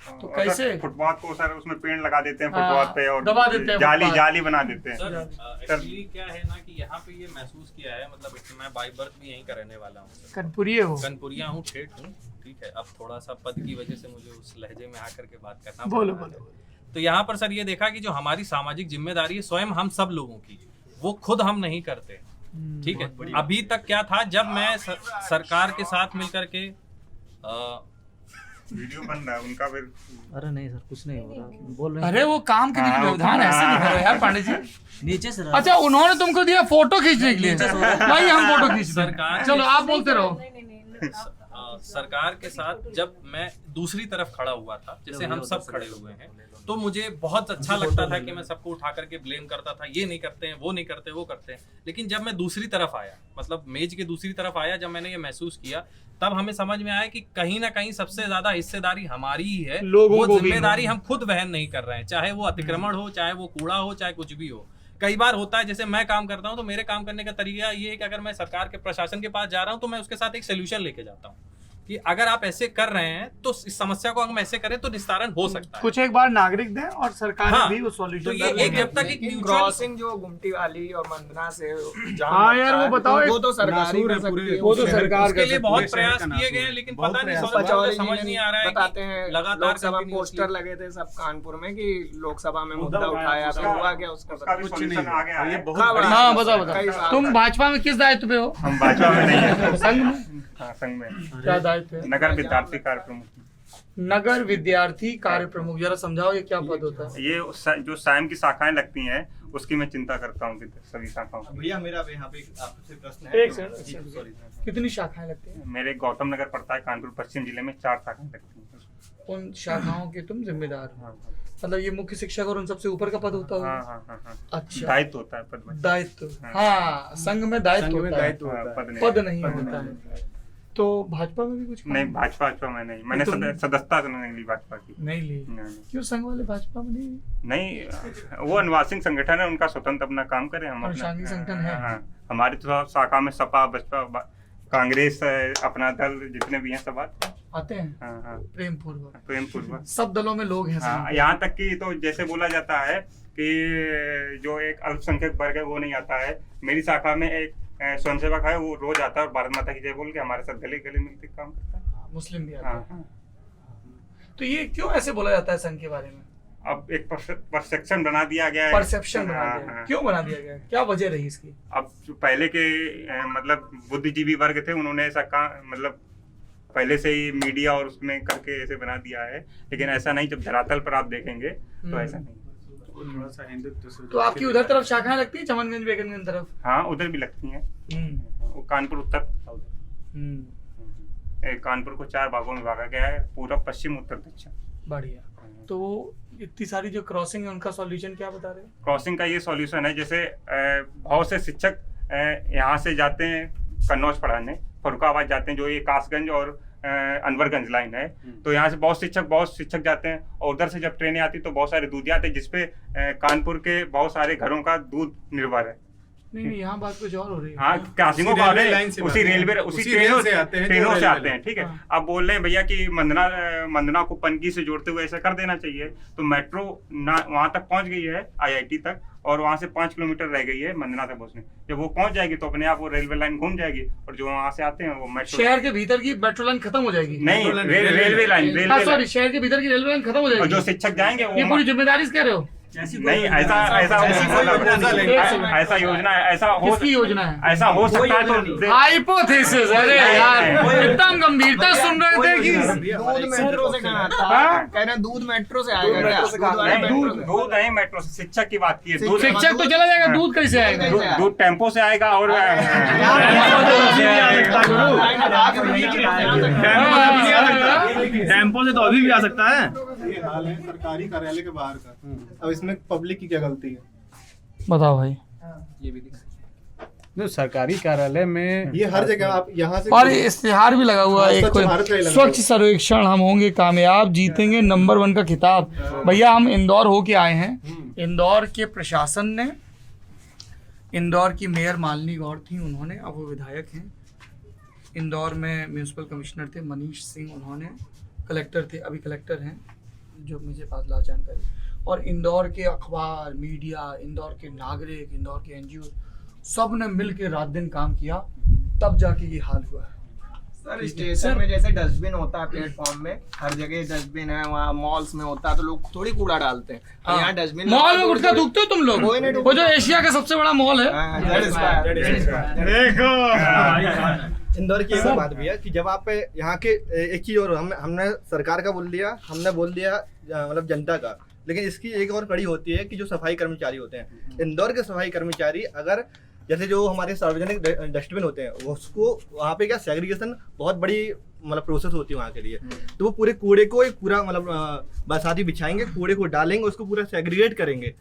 तो कैसे? फुटपाथ को सर उसमें पेड़ लगा देते हैं हाँ, फुटपाथ पे और दबा देते हैं जाली फुटपाथ। जाली बना देते हैं। सर एक्चुअली क्या है ना कि यहाँ पे ये महसूस किया है, मतलब मैं बाई बर्थ भी यहीं का रहने वाला हूँ, कनपुरिये हो? कनपुरिया हूँ, ठेठ हूँ, ठीक है। अब थोड़ा सा पद की वजह से मुझे उस लहजे में आकर के बात करना बोलो पड़ रहा है। बोलो। तो यहाँ पर सर ये देखा कि जो हमारी सामाजिक जिम्मेदारी है स्वयं हम सब लोगों की, वो खुद हम नहीं करते, ठीक है। अभी तक क्या था, जब मैं सरकार के साथ मिलकर के वीडियो बन रहा है उनका फिर। अरे नहीं सर, कुछ नहीं हो रहा, बोल रहे हैं। अरे वो काम के लिए व्यवधान ऐसे नहीं करो यार पांडे जी। नीचे से अच्छा, उन्होंने तुमको दिया फोटो खींचने के लिए, भाई हम फोटो खींचते हैं। सरकार चलो आप बोलते रहो। सरकार के साथ जब मैं दूसरी तरफ खड़ा हुआ था, जैसे हम सब खड़े हुए हैं, तो मुझे बहुत अच्छा लगता था कि मैं सबको उठा करके ब्लेम करता था, ये नहीं करते हैं, वो नहीं करते, वो करते हैं। लेकिन जब मैं दूसरी तरफ आया, मतलब मेज के दूसरी तरफ आया, जब मैंने ये महसूस किया, तब हमें समझ में आया कि कहीं ना कहीं सबसे ज्यादा हिस्सेदारी हमारी ही है। वो जिम्मेदारी हम खुद वहन नहीं कर रहे हैं, चाहे वो अतिक्रमण हो, चाहे वो कूड़ा हो, चाहे कुछ भी हो। कई बार होता है, जैसे मैं काम करता हूं, तो मेरे काम करने का तरीका ये है कि अगर मैं सरकार के प्रशासन के पास जा रहा हूं, तो मैं उसके साथ एक सोल्यूशन लेके जाता हूं कि अगर आप ऐसे कर रहे हैं तो इस समस्या को हम ऐसे करें तो निस्तारण हो सकता है। कुछ एक बार नागरिक दें और सरकार हाँ, भी वो सॉल्यूशन। तो ये एक जब तक एक क्रॉसिंग जो गुमटी वाली और मंदना से हाँ यार वो बताओ, वो तो सरकार ही कर सकती है, वो तो सरकार के लिए बहुत प्रयास किए गए हैं, लेकिन पता नहीं समझ नहीं आ रहा है। बताते हैं लगातार लोकसभा में पोस्टर लगे थे सब कानपुर में कि लोकसभा में मुद्दा उठाया, फिर हुआ क्या उसका भी सॉल्यूशन आ गया है। हाँ बताओ। तुम भाजपा में किस दायित्व पे हो? हम भाजपा में नहीं है, संघ में। हाँ, संघ में। क्या दायित्व है? नगर विद्यार्थी कार्य प्रमुख। नगर विद्यार्थी कार्य प्रमुख, जरा समझाओ ये क्या पद होता है? ये जो साइम की शाखाएं लगती हैं उसकी मैं चिंता करता हूँ, सभी शाखाओं की। भैया मेरा यहाँ पे आपसे प्रश्न है। एक सेकंड, कितनी शाखाएं लगती हैं? मेरे गौतम नगर पड़ता है, कानपुर पश्चिम जिले में 4 शाखाएं लगती हैं। उन शाखाओं के तुम जिम्मेदार हो? मतलब ये मुख्य शिक्षक और उन सबसे ऊपर का पद होता है? हाँ। अच्छा, दायित्व होता है पद में। दायित्व, हाँ संघ में दायित्व होता है, पद नहीं होता है। तो भाजपा में भी कुछ नहीं, भाजपा में नहीं, मैंने सदस्यता नहीं ली भाजपा की। नहीं ली? क्यों संघ वाले भाजपा में नहीं, वो अनुवासिक संगठन है, उनका स्वतंत्र अपना काम करें। हम अनुषांगिक संगठन है। हमारी तो शाखा में सपा, बसपा, कांग्रेस, अपना दल जितने भी हैं सब आते हैं। हाँ। प्रेम पूर्वक सब दलों में लोग हैं। यहाँ तक कि तो जैसे बोला जाता है कि जो एक अल्पसंख्यक वर्ग है वो नहीं आता है। मेरी शाखा में एक स्वयंसेवक है, वो रोज आता है और भारत माता की जय बोल के हमारे साथ गले गले मिलकर काम करता है। मुस्लिम भी आता है। तो ये क्यों ऐसे बोला जाता है संघ के बारे में? अब एक परसेप्शन बना दिया गया है। परसेप्शन बना दिया है। क्यों बना दिया गया? क्या वजह रही इसकी? अब जो पहले के मतलब बुद्धिजीवी वर्ग थे, उन्होंने ऐसा मतलब पहले से ही मीडिया और उसमें करके ऐसे बना दिया है, लेकिन ऐसा नहीं। जब धरातल पर आप देखेंगे तो ऐसा नहीं। तो आपकी उधर तरफ शाखाएं लगती है, चमनगंज बेगमगंज तरफ? हाँ, उधर भी लगती हैं। वो कानपुर उत्तर, कानपुर को 4 भागों में भागा गया है, पूरब, पश्चिम, उत्तर, दक्षिण। बढ़िया। तो इतनी सारी जो क्रॉसिंग है उनका सॉल्यूशन क्या बता रहे हैं? क्रॉसिंग का ये सॉल्यूशन है, जैसे बहुत से शिक्षक यहाँ से जाते हैं कन्नौज पढ़ाने, फरुखाबाद जाते हैं, जो ये कासगंज और अनवरगंज लाइन है। तो यहाँ से बहुत शिक्षक जाते हैं, और उधर से जब ट्रेनें आती तो बहुत सारे दूध आते हैं, जिसपे कानपुर के बहुत सारे घरों का दूध निर्भर है। नहीं, यहाँ बात कुछ और हो रही है। हाँ, क्रॉसिंगों का उसी रेलवे उसी ट्रेनों से आते हैं, ठीक है। अब बोल रहे हैं भैया कि मंदना को पनकी से जोड़ते हुए ऐसा कर देना चाहिए। तो मेट्रो वहां तक पहुंच गई है, IIT तक, और वहां से 5 किलोमीटर रह गई है मंदना तक पहुंचने। जब वो पहुंच जाएगी तो अपने आप वो रेलवे लाइन घूम जाएगी, और जो वहां से आते हैं वो मेट्रो, शहर के भीतर की मेट्रो लाइन खत्म हो जाएगी। नहीं, रेलवे लाइन, सॉरी, शहर के भीतर की रेलवे लाइन खत्म हो जाएगी। जो शिक्षक जाएंगे ये पूरी जिम्मेदारी कह रहे हो? नहीं, ऐसा योजना है, ऐसा हो सकता है। तो हाइपोथेसिस, अरे यार एकदम गंभीरता सुन रहे थे कि दूध मेट्रो से कहाँ आता? कह रहे हैं दूध मेट्रो से आएगा क्या? दूध नहीं, मेट्रो से। शिक्षक की बात की है। शिक्षक तो चला जाएगा, दूध कैसे आएगा? दूध टेम्पो से आएगा, और टेम्पो से तो अभी भी आ सकता है। ये हाल है सरकारी कार्यालय के बाहर का। अब इसमें पब्लिक की क्या गलती है? बताओ भाई। ये भी जो सरकारी कार्यालय में ये हर जगह आप यहाँ से, और इश्तिहार भी लगा हुआ है, स्वच्छ सर्वेक्षण हम होंगे कामयाब, जीतेंगे नंबर 1 का खिताब। भैया हम इंदौर होके आए हैं। इंदौर के प्रशासन ने, इंदौर की मेयर मालिनी गौड़ थी, उन्होंने, अब वो विधायक हैं। इंदौर में म्यूनसिपल कमिश्नर थे मनीष सिंह, उन्होंने कलेक्टर थे, अभी कलेक्टर हैं। जो मुझे पास लास्ट जानकारी, और इंदौर के अखबार, मीडिया, इंदौर के नागरिक, इंदौर के NGO सब ने मिल के रात दिन काम किया, तब जाके ये हाल हुआ है। सर स्टेशन में जैसे डस्टबिन होता है प्लेटफॉर्म में, हर जगह डस्टबिन है, वहाँ मॉल्स में होता है, तो लोग थोड़ी कूड़ा डालते हैं। यहाँ डस्टबिन मॉल में गुटखा थूकते हो तुम लोग? वो जो एशिया का सबसे बड़ा मॉल है। देखो इंदौर की एक बात भी है कि जब आप यहाँ के एक चीज और हमने सरकार का बोल दिया, हमने बोल दिया मतलब जनता का, लेकिन इसकी एक और कड़ी होती है कि जो सफाई कर्मचारी होते हैं, इंदौर के सफाई कर्मचारी अगर जैसे जो हमारे सार्वजनिक डस्टबिन होते हैं उसको वहाँ पे क्या सेग्रीगेशन बहुत बड़ी मतलब प्रोसेस होती है वहाँ के लिए, तो वो पूरे कूड़े को एक पूरा मतलब बरसाती बिछाएंगे, कूड़े को डालेंगे, उसको पूरा सेग्रीगेट करेंगे,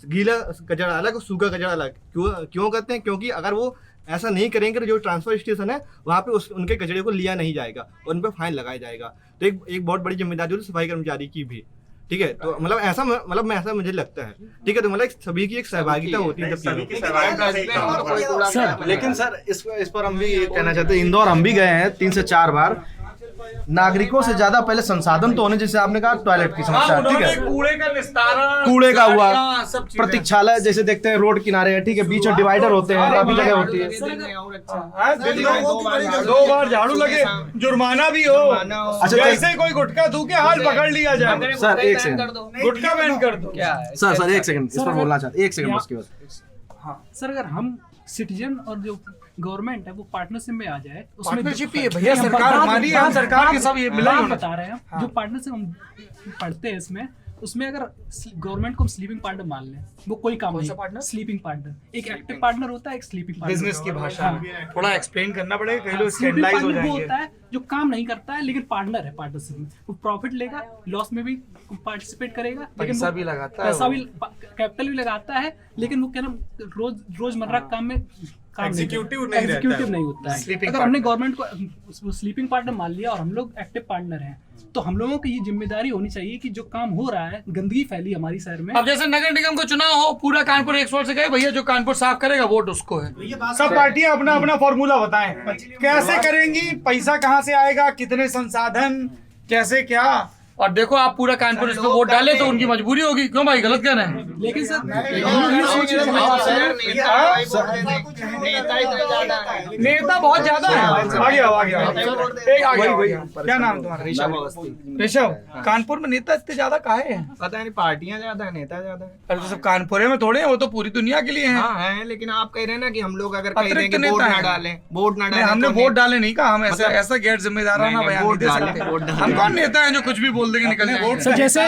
गीला कचरा अलग, सूखा कचरा अलग। क्यों करते हैं? क्योंकि अगर वो ऐसा नहीं करेंगे तो जो ट्रांसफर स्टेशन है वहाँ पे उनके कचरे को लिया नहीं जाएगा और उन पर फाइन लगाया जाएगा। तो एक बहुत बड़ी जिम्मेदारी होती है सफाई कर्मचारी की भी, ठीक है। तो मतलब ऐसा मतलब ऐसा मुझे लगता है, ठीक है। तो मतलब सभी की एक सहभागिता होती है सर। लेकिन सर इस पर हम भी ये कहना चाहते हैं, इंदौर हम भी गए हैं 3 से 4 बार, नागरिकों से ज्यादा पहले संसाधन तो होने, जैसे आपने कहा टॉयलेट की समस्या, ठीक है, कूड़े का निस्तारण, कूड़े का हुआ, प्रतीक्षालय जैसे देखते हैं रोड किनारे है, ठीक है, बीच में डिवाइडर होते हैं, काफी जगह होती है। 2 बार झाड़ू लगे, जुर्माना भी हो। अच्छा, जैसे कोई गुटखा थूके हाल पकड़ लिया जाए। सर एक सेकंड, गुटखा बैन कर दो। सर एक सेकंड इस पर बोलना चाहते, 1 सेकंड उसके बाद। हाँ सर, अगर हम सिटीजन और जो गवर्नमेंट है वो पार्टनरशिप में आ जाए, उसमें पार्टनरशिप ही है भैया, सरकार हमारी है, सरकार के सब ये मिला ही होना। बता रहे हैं जो पार्टनरशिप हम पढ़ते हैं उसमें अगर गवर्नमेंट को हम स्लीपिंग पार्टनर मान लें, वो कोई काम नहीं। स्लीपिंग पार्टनर एक एक्टिव पार्टनर होता है, एक स्लीपिंग पार्टनर। बिजनेस की भाषा में थोड़ा एक्सप्लेन करना पड़ेगा, कई लोग स्टैंडलाइज हो जाएंगे। वो होता है जो काम नहीं करता है लेकिन पार्टनर है पार्टनरशिप में, वो प्रॉफिट लेगा, लॉस में भी पार्टिसिपेट करेगा, पैसा भी लगाता है, पैसा भी, कैपिटल भी लगाता है, लेकिन वो क्या ना रोजमर्रा काम में एग्जीक्यूटिव नहीं होता है। अगर हमने गवर्नमेंट को स्लीपिंग पार्टनर मान लिया और हम लोग एक्टिव पार्टनर हैं, तो हम लोगों की ये जिम्मेदारी होनी चाहिए कि जो काम हो रहा है, गंदगी फैली हमारी शहर में। अब जैसे नगर निगम को चुनाव हो, पूरा कानपुर एक वोट से गए, भैया जो कानपुर साफ करेगा वोट उसको है। सब पार्टियां अपना अपना फॉर्मूला बताएं, कैसे करेंगी, पैसा कहाँ से आएगा, कितने संसाधन, कैसे क्या। और देखो आप पूरा कानपुर इस पे वोट डाले तो उनकी मजबूरी होगी। क्यों भाई, गलत कहना है? लेकिन सर नेता बहुत ज्यादा है। क्या नाम तुम्हारा? ऋषभ। कानपुर में नेता इतने ज्यादा काहे हैं? पता नहीं, पार्टियां ज्यादा है, नेता ज्यादा है। अरे तो सब कानपुर में थोड़े हैं, वो तो पूरी दुनिया के लिए हैं। हाँ है, लेकिन आप कह रहे हैं ना कि हम लोग अगर कह रहे हैं कि वोट ना डालें, हमने वोट डाले नहीं कहा, हम ऐसा गैर जिम्मेदाराना बयान नहीं दे सकते। हम कौन नेता है जो कुछ भी बोल देंगे निकल जाएंगे? सर जैसे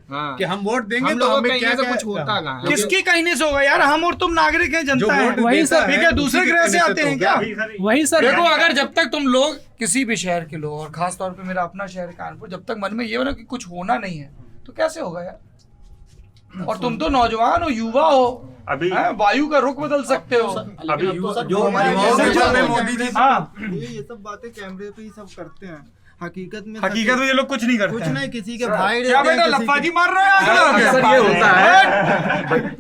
कि हम वोट देंगे तो हमें क्या कुछ होता है? किसकी कहने से होगा यार? हम और तुम नागरिक हैं, जनता है। वही सर, ठीक है, दूसरे ग्रह से आते हैं क्या? वही सर। देखो अगर जब तक तुम लोग किसी भी शहर के लोग, और खास तौर पे मेरा अपना शहर कानपुर, जब तक मन में ये हो ना कि कुछ होना नहीं है तो कैसे होगा यार? और तुम तो नौजवान हो, युवा हो, अभी वायु का रुख बदल सकते हो। अभी जो हमारे मोदी जी, ये सब बातें कैमरे पे ही सब करते हैं, हकीकत में ये लोग कुछ नहीं करते, कुछ नहीं, किसी के भाई क्या बेटा लफाजी मार रहे हैं? अक्सर ये होता है,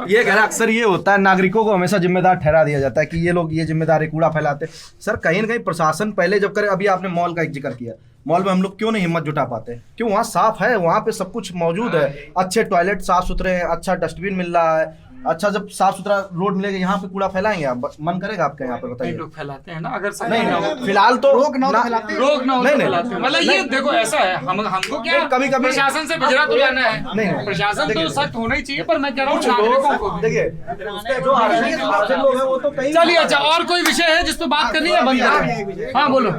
ये कहना अक्सर ये होता है, नागरिकों को हमेशा जिम्मेदार ठहरा दिया जाता है कि ये लोग ये जिम्मेदार कूड़ा फैलाते। सर कहीं ना कहीं प्रशासन पहले जब करे, अभी आपने मॉल का एक जिक्र किया, मॉल में हम लोग क्यों नहीं हिम्मत जुटा पाते? क्यों? वहाँ साफ है, वहाँ पे सब कुछ मौजूद है, अच्छे टॉयलेट साफ सुथरे हैं, अच्छा डस्टबिन मिल रहा है, अच्छा जब साफ सुथरा रोड मिलेगा, यहाँ पे कूड़ा फैलाएंगे आप? मन करेगा आपका यहाँ पे? बताइए। लोग फैलाते हैं ना, अगर नहीं फिलहाल तो रोक ना मतलब ये देखो ऐसा है, हमको क्या कभी प्रशासन से बिजरा तो लेना है, नहीं प्रशासन तो सख्त होना ही चाहिए, पर मैं कह रहा हूँ नागरिकों को देखिए जो आर्थिक लोग हैं वो तो कहीं। चलिए अच्छा, और कोई विषय है जिस पे बात करनी है? बंद करें। हाँ बोलो।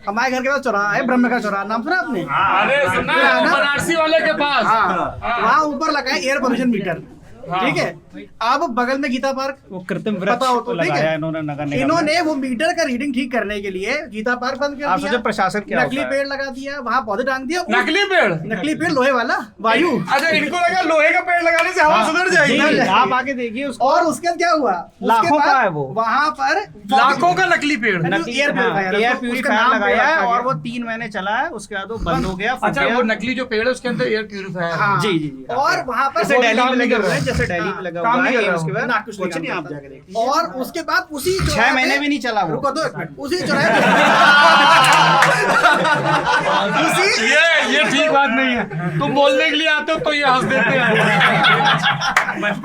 हमारे घर के पास चौराहा है, ब्रह्म का चौराहा, नाम सुना आपने? अरे सुना है, बनारसी वाले के पास। वहाँ ऊपर लगा है एयर पोल्यूशन मीटर, ठीक है। अब बगल में गीता पार्क, वो कृत्रिम पता हो तो, ठीक है, इन्होंने इन्होंने वो मीटर का रीडिंग ठीक करने के लिए गीता पार्क बंद कर दिया, प्रशासन क्या नकली पेड़ लगा दिया, वहाँ पौधे टांग दिया। नकली पेड़ लोहे वाला, वायु। अच्छा, इनको लगा लोहे का पेड़ लगाने से हवा सुधर जाएगी। आप आगे देखिए उसको। और उसके बाद क्या हुआ? लाखों का है वो, वहाँ पर लाखों का नकली पेड़, एयर प्यूरिफायर लगाया है, और वो 3 महीने चला है, उसके बाद वो बंद हो गया। अच्छा, वो नकली जो पेड़ है उसके अंदर एयर प्यूरिफायर। जी। और वहाँ पर जैसे दिल्ली में लगा काम हुआ नहीं है कर रहा उसके हूँ। बाद ना, कुछ नहीं, आप जाके देखिए। और उसके बाद उसी 6 महीने भी नहीं चला वो। रुको 2 मिनट, उसी चौराहे उसी ये ठीक बात नहीं है। तुम बोलने के लिए आते हो तो ये हंस देते हैं।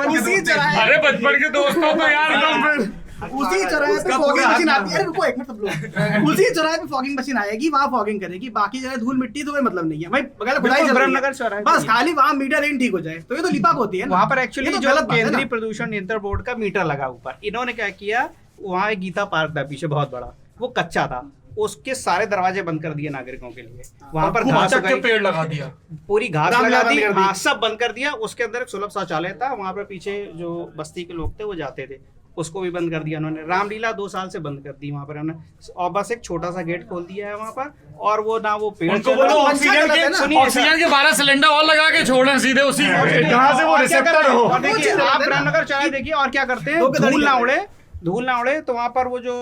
उसी चौराहे अरे बचपन के दोस्तों तो यार तुम फिर उसी चौराहे पे फॉगिंग मशीन आती है। अरे रुको 1 मिनट सब लोग। उसी चौराहे पे फॉगिंग मशीन आएगी, वहाँ फॉगिंग करेगी, बाकी जगह धूल मिट्टी तो कोई मतलब नहीं है भाई। बगैर खुदाई चल रही है, बस खाली वहाँ मीटर रेंज ठीक हो जाए तो ये तो लिपाप होती है। वहाँ पर एक्चुअली ये तो जो गलत बात है ना। केंद्रीय प्रदूषण नियंत्रण बोर्ड का मीटर लगा ऊपर, इन्होंने क्या किया, वहाँ एक गीता पार्क था पीछे बहुत बड़ा, वो कच्चा था, उसके सारे दरवाजे बंद कर दिए नागरिकों के लिए। वहाँ पर घास के पेड़ लगा दिया, पूरी घास रामलीला लगा दी, बंद कर दी। हाँ सब बंद कर दिया। उसके अंदर एक सुलभ शौचालय था, वहाँ पर पीछे जो बस्ती के लोग थे वो जाते थे, उसको भी बंद कर दिया उन्होंने। रामलीला 2 साल से बंद कर दी वहाँ पर उन्होंने, और बस एक छोटा सा गेट खोल दिया है वहाँ पर। और वो ना वो पेड़ उनको बोलो ऑक्सीजन के 12 सिलेंडर और लगा के छोड़ें सीधे उसी जहाँ से वो रिसेप्टर हो। और देखिए आप रामनगर चौराहे देखिए और क्या करते हैं, धूल ना उड़े तो वहाँ पर वो जो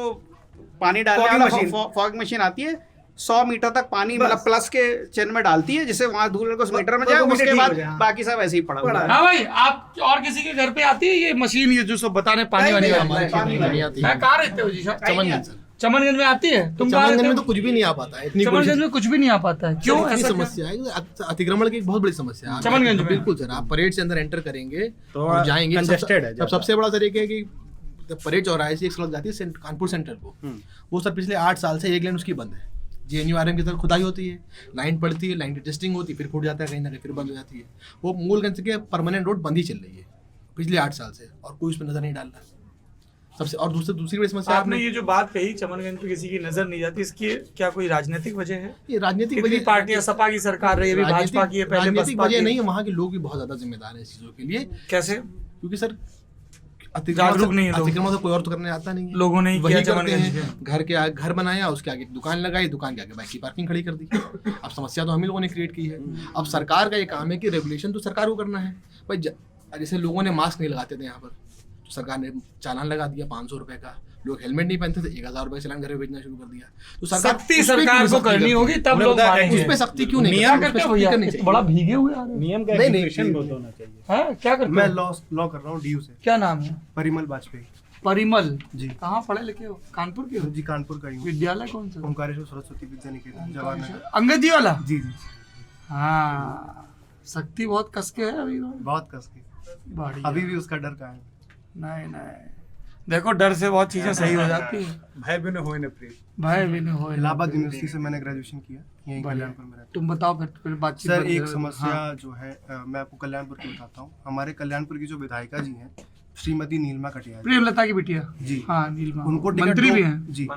पानी डालने वाला फॉग मशीन आती है, 100 मीटर तक पानी मतलब प्लस के चेन में डालती है, जिससे वहाँ धूल को उस मीटर में जाए, उसके बाद बाकी सब ऐसे ही पड़ा हुआ है। हाँ भाई, आप और किसी के घर पे आती है ये मशीन, ये जो सब बताने पानी वानी कहाँ रहते हो जी? चमनगंज सर। चमनगंज में आती है? तुम चमनगंज में तो कुछ भी नहीं आ पाता है। चमनगंज में कुछ भी नहीं आ पाता है, क्यों? ऐसा समस्या है, अतिक्रमण की एक बहुत बड़ी समस्या है चमनगंज में। बिल्कुल सर, आप परेड से अंदर एंटर करेंगे तो और जाएंगे, congested है सबसे बड़ा तरीका है कि परेड चौराहे से एक सड़क जाती है कानपुर सेंटर को, वो सर पिछले 8 साल से एक लेन उसकी बंद है। JNURM की तरफ खुदाई होती है, लाइन पड़ती है, लाइन की टेस्टिंग होती है, फिर फूट जाता है कहीं ना कहीं, फिर बंद हो जाती है। वो मूलगंज के परमानेंट रोड बंद ही चल रही है पिछले 8 साल से, और कोई उस पर नजर नहीं डाल रहा सबसे। और दूसरी बड़ी समस्या आपने ये जो बात कही चमनगंज पे किसी की नजर नहीं जाती, इसकी क्या कोई राजनीतिक वजह है? ये राजनीतिक कितनी पार्टियां, सपा की सरकार रही है, अभी भाजपा की है, पहले राजनीतिक बसपा वजह की नहीं है, वहाँ के लोग भी बहुत ज्यादा जिम्मेदार है इस चीजों के लिए। कैसे? क्योंकि सर जागरूक नहीं है लोग। अतिक्रमण तो कोई और तो करने आता नहीं है, लोगों ने वही किया करते चमनगंज हैं। घर के आगे घर बनाया, उसके आगे दुकान लगाई, दुकान के आगे बाइक की पार्किंग खड़ी कर दी। अब समस्या तो हम ही लोगों ने क्रिएट की है। अब सरकार का ये काम है कि रेगुलेशन तो सरकार को करना है भाई। जैसे लोगों ने मास्क नहीं लगाते थे यहाँ पर, तो सरकार ने चालान लगा दिया 500 रुपए का। लोग हेलमेट नहीं पहनते थे, 1000 रुपए चालान घर में भेजना शुरू कर दिया। तो सख्ती सरकार को करनी होगी, तब लोग मानेंगे। उस पे सख्ती क्यों नहीं? नियम करते हो भैया, बड़ा भीगे हुए आ रहे हो। नियम का नहीं, एप्लीकेशन बहुत होना चाहिए। हाँ, क्या करते मैं हो? लॉ कर रहा हूँ DU से। क्या नाम है? परिमल वाजपेयी परिमल जी। कहाँ पढ़े लिखे हो? कानपुर के हो? जी कानपुर का ही हूँ। विद्यालय कौन सा? ओंकारेश्वर सरस्वती विद्या निकेतन जवाहर। अंगदी वाला? जी जी, हाँ, शक्ति बहुत कस के है अभी, बहुत कस के। बढ़िया। अभी भी उसका डर का है। नहीं, देखो डर से बहुत चीजें सही हो जाती है। भय भी न होए न प्रेम। भय भी नहीं हो। इलाहाबाद यूनिवर्सिटी से मैंने ग्रेजुएशन किया, यहीं कल्याणपुर में रहता तुम बताओ फिर बातचीत। सर एक समस्या जो है, मैं आपको कल्याणपुर की बताता हूँ। हमारे कल्याणपुर की जो विधायिका जी हैं, श्रीमती नीलिमा कटियार, प्रेमलता की बिटिया जी, हाँ नीलिमा, उनको टिकट मंत्री भी हैं जी।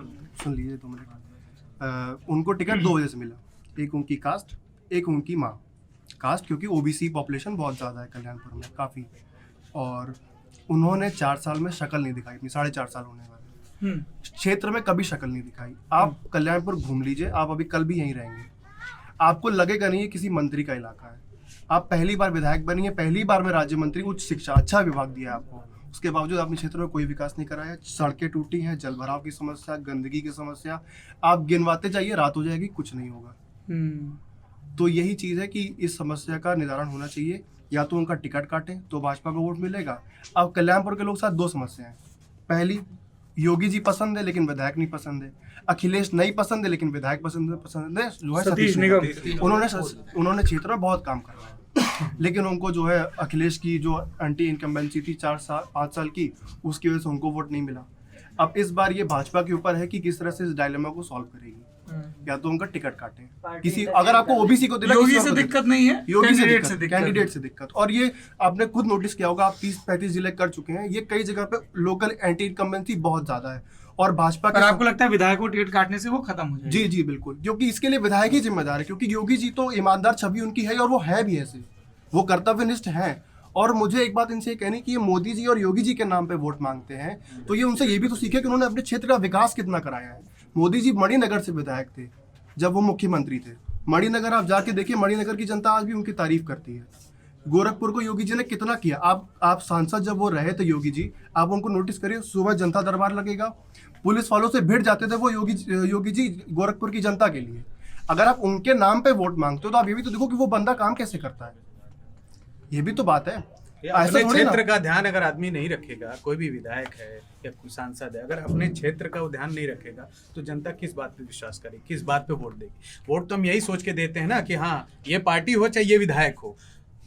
सुन लीजिए 2 मिनट। उनको टिकट 2 वजह से मिला, एक उनकी कास्ट, एक उनकी माँ। कास्ट क्योंकि OBC पॉपुलेशन बहुत ज़्यादा है कल्याणपुर में काफ़ी, और उन्होंने 4 साल में शक्ल नहीं दिखाई अपनी, 4.5 साल होने वाले क्षेत्र में कभी शक्ल नहीं दिखाई। आप कल्याणपुर घूम लीजिए, आप अभी कल भी यहीं रहेंगे, आपको लगेगा नहीं है किसी मंत्री का इलाका है। आप पहली बार विधायक बनी है, पहली बार में राज्य मंत्री, उच्च शिक्षा अच्छा विभाग दिया है आपको, उसके बावजूद आपने क्षेत्र में कोई विकास नहीं कराया। सड़कें टूटी हैं, जल भराव की समस्या, गंदगी की समस्या, आप गिनवाते जाइए, रात हो जाएगी, कुछ नहीं होगा। तो यही चीज़ है कि इस समस्या का निदान होना चाहिए। या तो उनका टिकट काटें तो भाजपा को वोट मिलेगा। अब कल्याणपुर के लोग साथ 2 समस्याएं। पहली, योगी जी पसंद है लेकिन विधायक नहीं पसंद है। अखिलेश नहीं पसंद है लेकिन विधायक पसंद है जो है सतीश निगम। उन्होंने क्षेत्र में बहुत काम करा है, लेकिन उनको जो है अखिलेश की जो एंटी इनकम्बेंसी थी 5 साल की, उसकी वजह से उनको वोट नहीं मिला। अब इस बार ये भाजपा के ऊपर है कि किस तरह से इस डायलेमा को सॉल्व करेगी। या तो उनका टिकट काटें किसी, अगर आपको OBC को दिला, योगी से दिक्कत नहीं है, योगी से कैंडिडेट से दिक्कत। और ये आपने खुद नोटिस किया होगा, आप 30-35 जिले कर चुके हैं, ये कई जगह पे लोकल एंटी इनकम्बेंसी बहुत ज्यादा है। और भाजपा पर आपको लगता है विधायक को टिकट काटने से वो खत्म हो जाएगा? जी बिल्कुल, क्योंकि इसके लिए विधायक ही जिम्मेदार है, क्योंकि योगी जी तो ईमानदार छवि उनकी है और वो है भी ऐसे, वो कर्तव्यनिष्ठ हैं। और मुझे एक बात इनसे कहनी कि ये मोदी जी और योगी जी के नाम पे वोट मांगते हैं, तो ये उनसे ये भी तो सीखे कि उन्होंने अपने क्षेत्र का विकास कितना कराया है। मोदी जी मणिनगर से विधायक थे जब वो मुख्यमंत्री थे। मणिनगर आप जाके देखिए, मणिनगर की जनता आज भी उनकी तारीफ करती है। गोरखपुर को योगी जी ने कितना किया। आप सांसद जब वो रहे थे योगी जी, आप उनको नोटिस करिए, सुबह जनता दरबार लगेगा, पुलिस वालों से भिड़ जाते थे वो योगी जी गोरखपुर की जनता के लिए। अगर आप उनके नाम पे वोट मांगते हो तो आप ये भी तो देखो कि वो बंदा काम कैसे करता है, ये भी तो बात है। अपने क्षेत्र का ध्यान अगर आदमी नहीं रखेगा, कोई भी विधायक है या कोई सांसद है, अगर अपने क्षेत्र का वो ध्यान नहीं रखेगा तो जनता किस बात पे विश्वास करेगी, किस बात पे वोट देगी? वोट तो हम यही सोच के देते हैं ना कि हाँ ये पार्टी हो चाहे ये विधायक हो,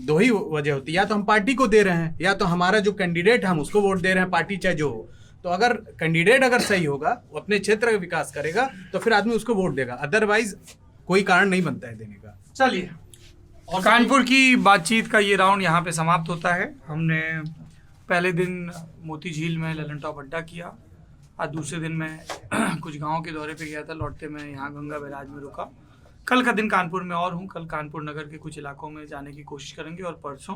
दो ही वजह होती है, या तो हम पार्टी को दे रहे हैं या तो हमारा जो कैंडिडेट हम उसको वोट दे रहे हैं, पार्टी चाहे जो हो। तो अगर कैंडिडेट अगर सही होगा, वो अपने क्षेत्र का विकास करेगा तो फिर आदमी उसको वोट देगा, अदरवाइज कोई कारण नहीं बनता है देने का। चलिए, और कानपुर की बातचीत का ये राउंड यहाँ पे समाप्त होता है। हमने पहले दिन मोती झील में ललन टॉप अड्डा किया, आज दूसरे दिन मैं कुछ गाँव के दौरे पे गया था, लौटते मैं यहाँ गंगा बैराज में रुका। कल का दिन कानपुर में और हूँ, कल कानपुर नगर के कुछ इलाकों में जाने की कोशिश करेंगे और परसों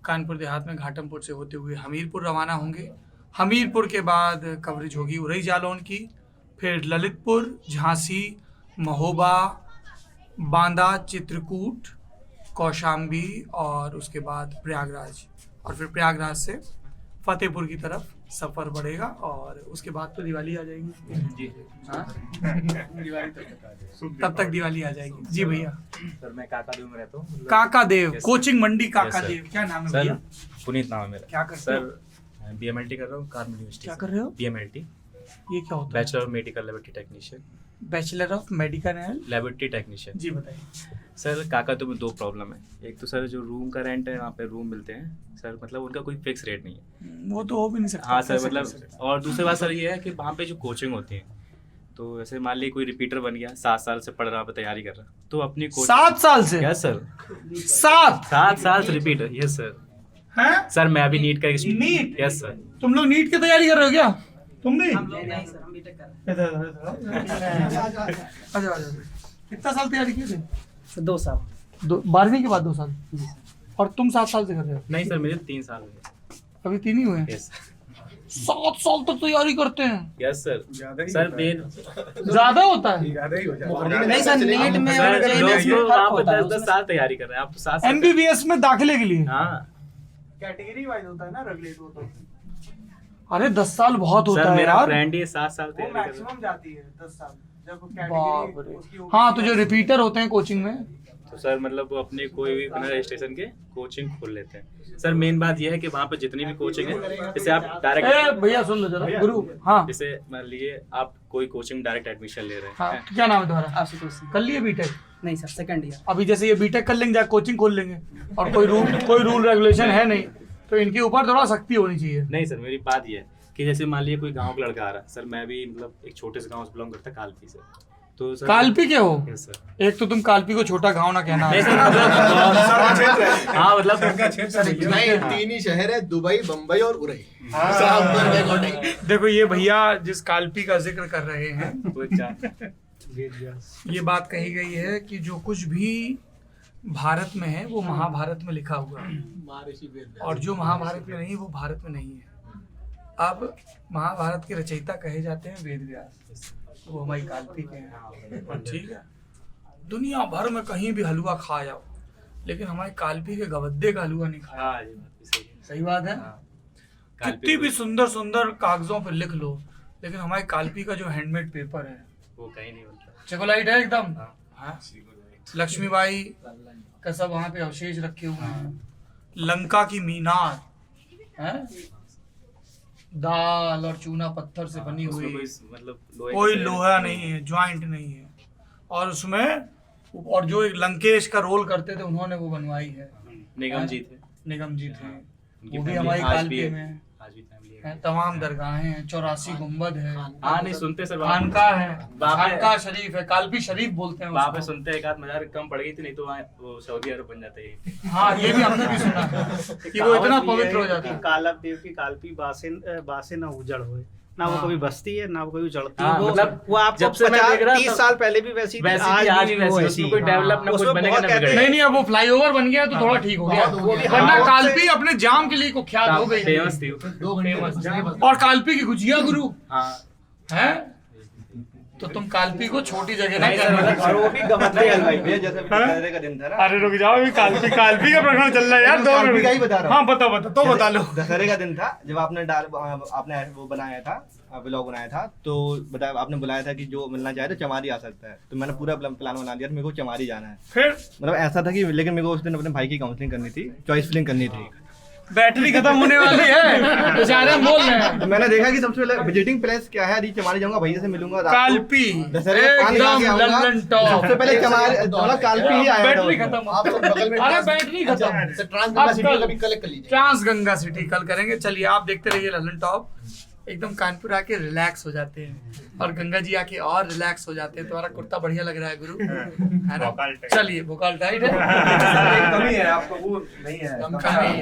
कानपुर देहात में घाटमपुर से होते हुए हमीरपुर रवाना होंगे। हमीरपुर के बाद कवरेज होगी उरई जालौन की, फिर ललितपुर, झांसी, महोबा, बांदा, चित्रकूट, कौशाम्बी और उसके बाद प्रयागराज, और फिर प्रयागराज से फतेहपुर की तरफ सफ़र बढ़ेगा और उसके बाद तो दिवाली आ जाएगी जी। हाँ दिवाली तब तक दिवाली आ जाएगी जी। भैया सर मैं काकादेव में रहता हूँ। काकादेव कोचिंग मंडी काकादेव, क्या नाम है भैया? पुनीत नाम है मेरा। क्या करते हो? सर BMLT कर रहा हूँ कार्मेल यूनिवर्सिटी। क्या कर रहे हो? BMLT। ये क्या होता है? Bachelor of medical laboratory technician. Bachelor of medical and laboratory technician जी। बताइए सर। काकादेव में दो प्रॉब्लम है, एक तो सर जो रूम का रेंट है, वहाँ पे रूम मिलते हैं सर, मतलब उनका कोई फिक्स रेट नहीं है। वो तो हो भी नहीं सकता। हाँ सर, मतलब और दूसरी बात सर ये है कि वहाँ पे जो कोचिंग होती है, तो जैसे मान लीजिए कोई रिपीटर बन गया, 7 साल से पढ़ रहा है, तैयारी कर रहा, तो अपनी 7 साल से? Yes sir. 7 साल से रिपीटर। Yes sir. हैं? सर मैं अभी नीट का नीट? Yes sir. तुम लोग नीट की तैयारी कर रहे हो क्या? तुम भी? अच्छा, कितना साल तैयारी किए थे? 2 साल। 12वीं के बाद 2 साल। और तुम 7 साल से कर रहे हो? नहीं सर, मेरे 3 साल हुए। अभी 3 ही हुए? यस। 7 साल तक तैयारी करते हैं? Yes sir. सर ज्यादा होता है? नहीं सर, नीट में और JNS में फर्क होता है। 10 साल तैयारी कर रहे हैं आप तो 7 साल। MBBS में दाखिले के लिए? हाँ कैटेगरी वाइज होता है ना रेगुलेट, वो तो। अरे 10 साल बहुत होता है मेरा यार। फ्रेंड ही 7 साल तैयारी कर रहा है। मैक्सिमम जाती है 10 साल जब बाप रे। कैटेगरी। हाँ तो जो रिपीटर होते हैं कोचिंग में, तो सर मतलब वो अपने कोई भी बिना रजिस्ट्रेशन के कोचिंग खोल लेते हैं सर। मेन बात यह है कि वहाँ पे जितनी भी कोचिंग है, जैसे आप डायरेक्ट भैया सुन लो जरा गुरु। हाँ जैसे मान लीजिए आप कोई कोचिंग डायरेक्ट एडमिशन ले रहे हैं। हाँ, तो क्या नाम है तुम्हारा? आशुतोष। कर लिए बीटेक? नहीं सर, सेकंड ईयर। अभी जैसे ये बीटेक कर लेंगे, कोचिंग खोल लेंगे और कोई रूल रेगुलेशन है नहीं, तो इनके ऊपर थोड़ा सख्ती होनी चाहिए। नहीं सर, मेरी बात ये है कि जैसे मान लीजिए कोई गांव का लड़का आ रहा है सर, मैं भी मतलब एक छोटे से गांव से बिलोंग करता कालपी से, तो सर कालपी के हो? Yes sir. एक तो तुम कालपी को छोटा गांव ना कहना। नहीं सर, मतलब हाँ मतलब नहीं, 3 ही शहर है, दुबई, बम्बई और उरई। देखो ये भैया जिस कालपी का जिक्र कर रहे हैं, ये बात कही गई है कि जो कुछ भी भारत में है वो महाभारत में लिखा हुआ है, और जो महाभारत में नहीं वो भारत में नहीं है। अब महाभारत के रचयिता कहे जाते हैं वेद व्यास, वो हमारी कालपी के हैं। ठीक है, दुनिया भर में कहीं भी हलवा खा जाओ, लेकिन हमारे कालपी के गवद्दे का हलवा नहीं खाया। सही बात है। कितनी भी सुंदर सुंदर कागजों पर लिख लो, लेकिन हमारे कालपी का जो हैंडमेड पेपर है वो कहीं नहीं बनता। चॉकलेट है एकदम। हाँ, लक्ष्मीबाई का सब वहाँ पे अवशेष रखे हुए हैं, लंका की मीनार है, दाल और चूना पत्थर से बनी हुई, मतलब कोई लोहा नहीं है, ज्वाइंट नहीं है, और उसमें और जो एक लंकेश का रोल करते थे उन्होंने वो बनवाई है। निगम जी थे। निगम जी थे, वो भी हमारी कालपी में है। तमाम दरगाहें हैं, 84 गुंबद है। हाँ नहीं सुनते सर, खानका है, खानका शरीफ है, कालपी शरीफ बोलते हैं वहाँ पे सुनते हैं। एक आध मजार कम पड़ गई थी, नहीं तो वहाँ वो सऊदी अरब बन जाते हैं। हाँ ये भी हमने भी सुना है कि वो इतना पवित्र हो जाता है। कालब देव की कालपी बासे ना उजड़ होए, ना वो कभी बसती है ना वो कभी उजड़ती है। मतलब वो आपको जब से मैं देख रहा 30 साल पहले भी वैसी थी, आज भी वैसी, उसमें कोई डेवलप ना कुछ बनेगा ना बिगड़ेगा। नहीं अब वो फ्लाईओवर बन गया तो थोड़ा ठीक हो गया, वरना कालपी अपने जाम के लिए कुख्यात हो गई, फेमस थी। और कालपी की गुजिया गुरु है, तो तुम कालपी को छोटी जगह नहीं करना। और वो भी गवद्दे हलवाई भैया, जैसे दशहरे का दिन था ना। अरे रुक जाओ, अभी कालपी का प्रकरण चल रहा है यार, 2 मिनट का ही बता रहा हूँ। हाँ बता तो बता लो। दशहरे का दिन था जब आपने वो बनाया था, व्लॉग बनाया था, तो बताया आपने बुलाया था कि जो मिलना चाहे तो चमारी आ सकता है, तो मैंने पूरा प्लान बना दिया, मेरे को चमारी जाना है। फिर मतलब ऐसा था कि लेकिन मेरे को उस दिन अपने भाई की काउंसलिंग करनी थी, चॉइस फिलिंग करनी थी, बैटरी खत्म होने वाली है बेचारे हम बोल रहे हैं। मैंने देखा कि सबसे पहले विजिटिंग प्लेस क्या है, चमारी जाऊंगा, भैया से मिलूंगा रात को। कालपी दशहरे में पान खा के आऊंगा। London top. सबसे पहले कालपी ही आया था। बैटरी खत्म। अरे बैटरी खत्म। ट्रांस गंगा सिटी कल करेंगे। चलिए आप देखते रहिए ललन टॉप। एकदम कानपुर आके रिलैक्स हो जाते हैं और गंगा जी आके और रिलैक्स हो जाते हैं। तुम्हारा कुर्ता बढ़िया लग रहा है गुरु, है ना? चलिए भोकाल टाइट है। कमी है आपको, वो नहीं है।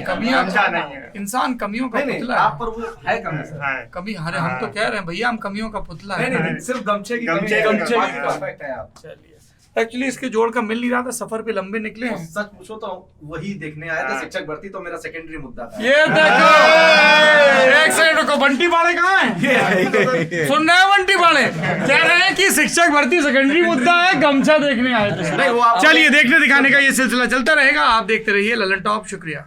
कमियां नहीं है। इंसान कमियों का पुतला है। आप पर वो है कमी सर। कमी अरे हम तो कह रहे हैं भैया हम कमियों का पुतला है। नहीं, सिर्फ गमछे की परफेक्ट है आप। चलिए एक्चुअली इसके जोड़ का मिल नहीं रहा था, सफर पे लंबे निकले हैं। सच पूछो तो वही देखने आए थे शिक्षक भर्ती, तो मेरा सेकेंडरी मुद्दा था। ये देखो एक सेकंड रुको, बंटी बाड़े कहाँ है? सुन रहे हैं बंटी बाड़े कह रहे हैं कि शिक्षक भर्ती सेकेंडरी मुद्दा है, गमछा देखने आए थे। चलिए देखने दिखाने का ये सिलसिला चलता रहेगा, आप देखते रहिए ललन टॉप। शुक्रिया।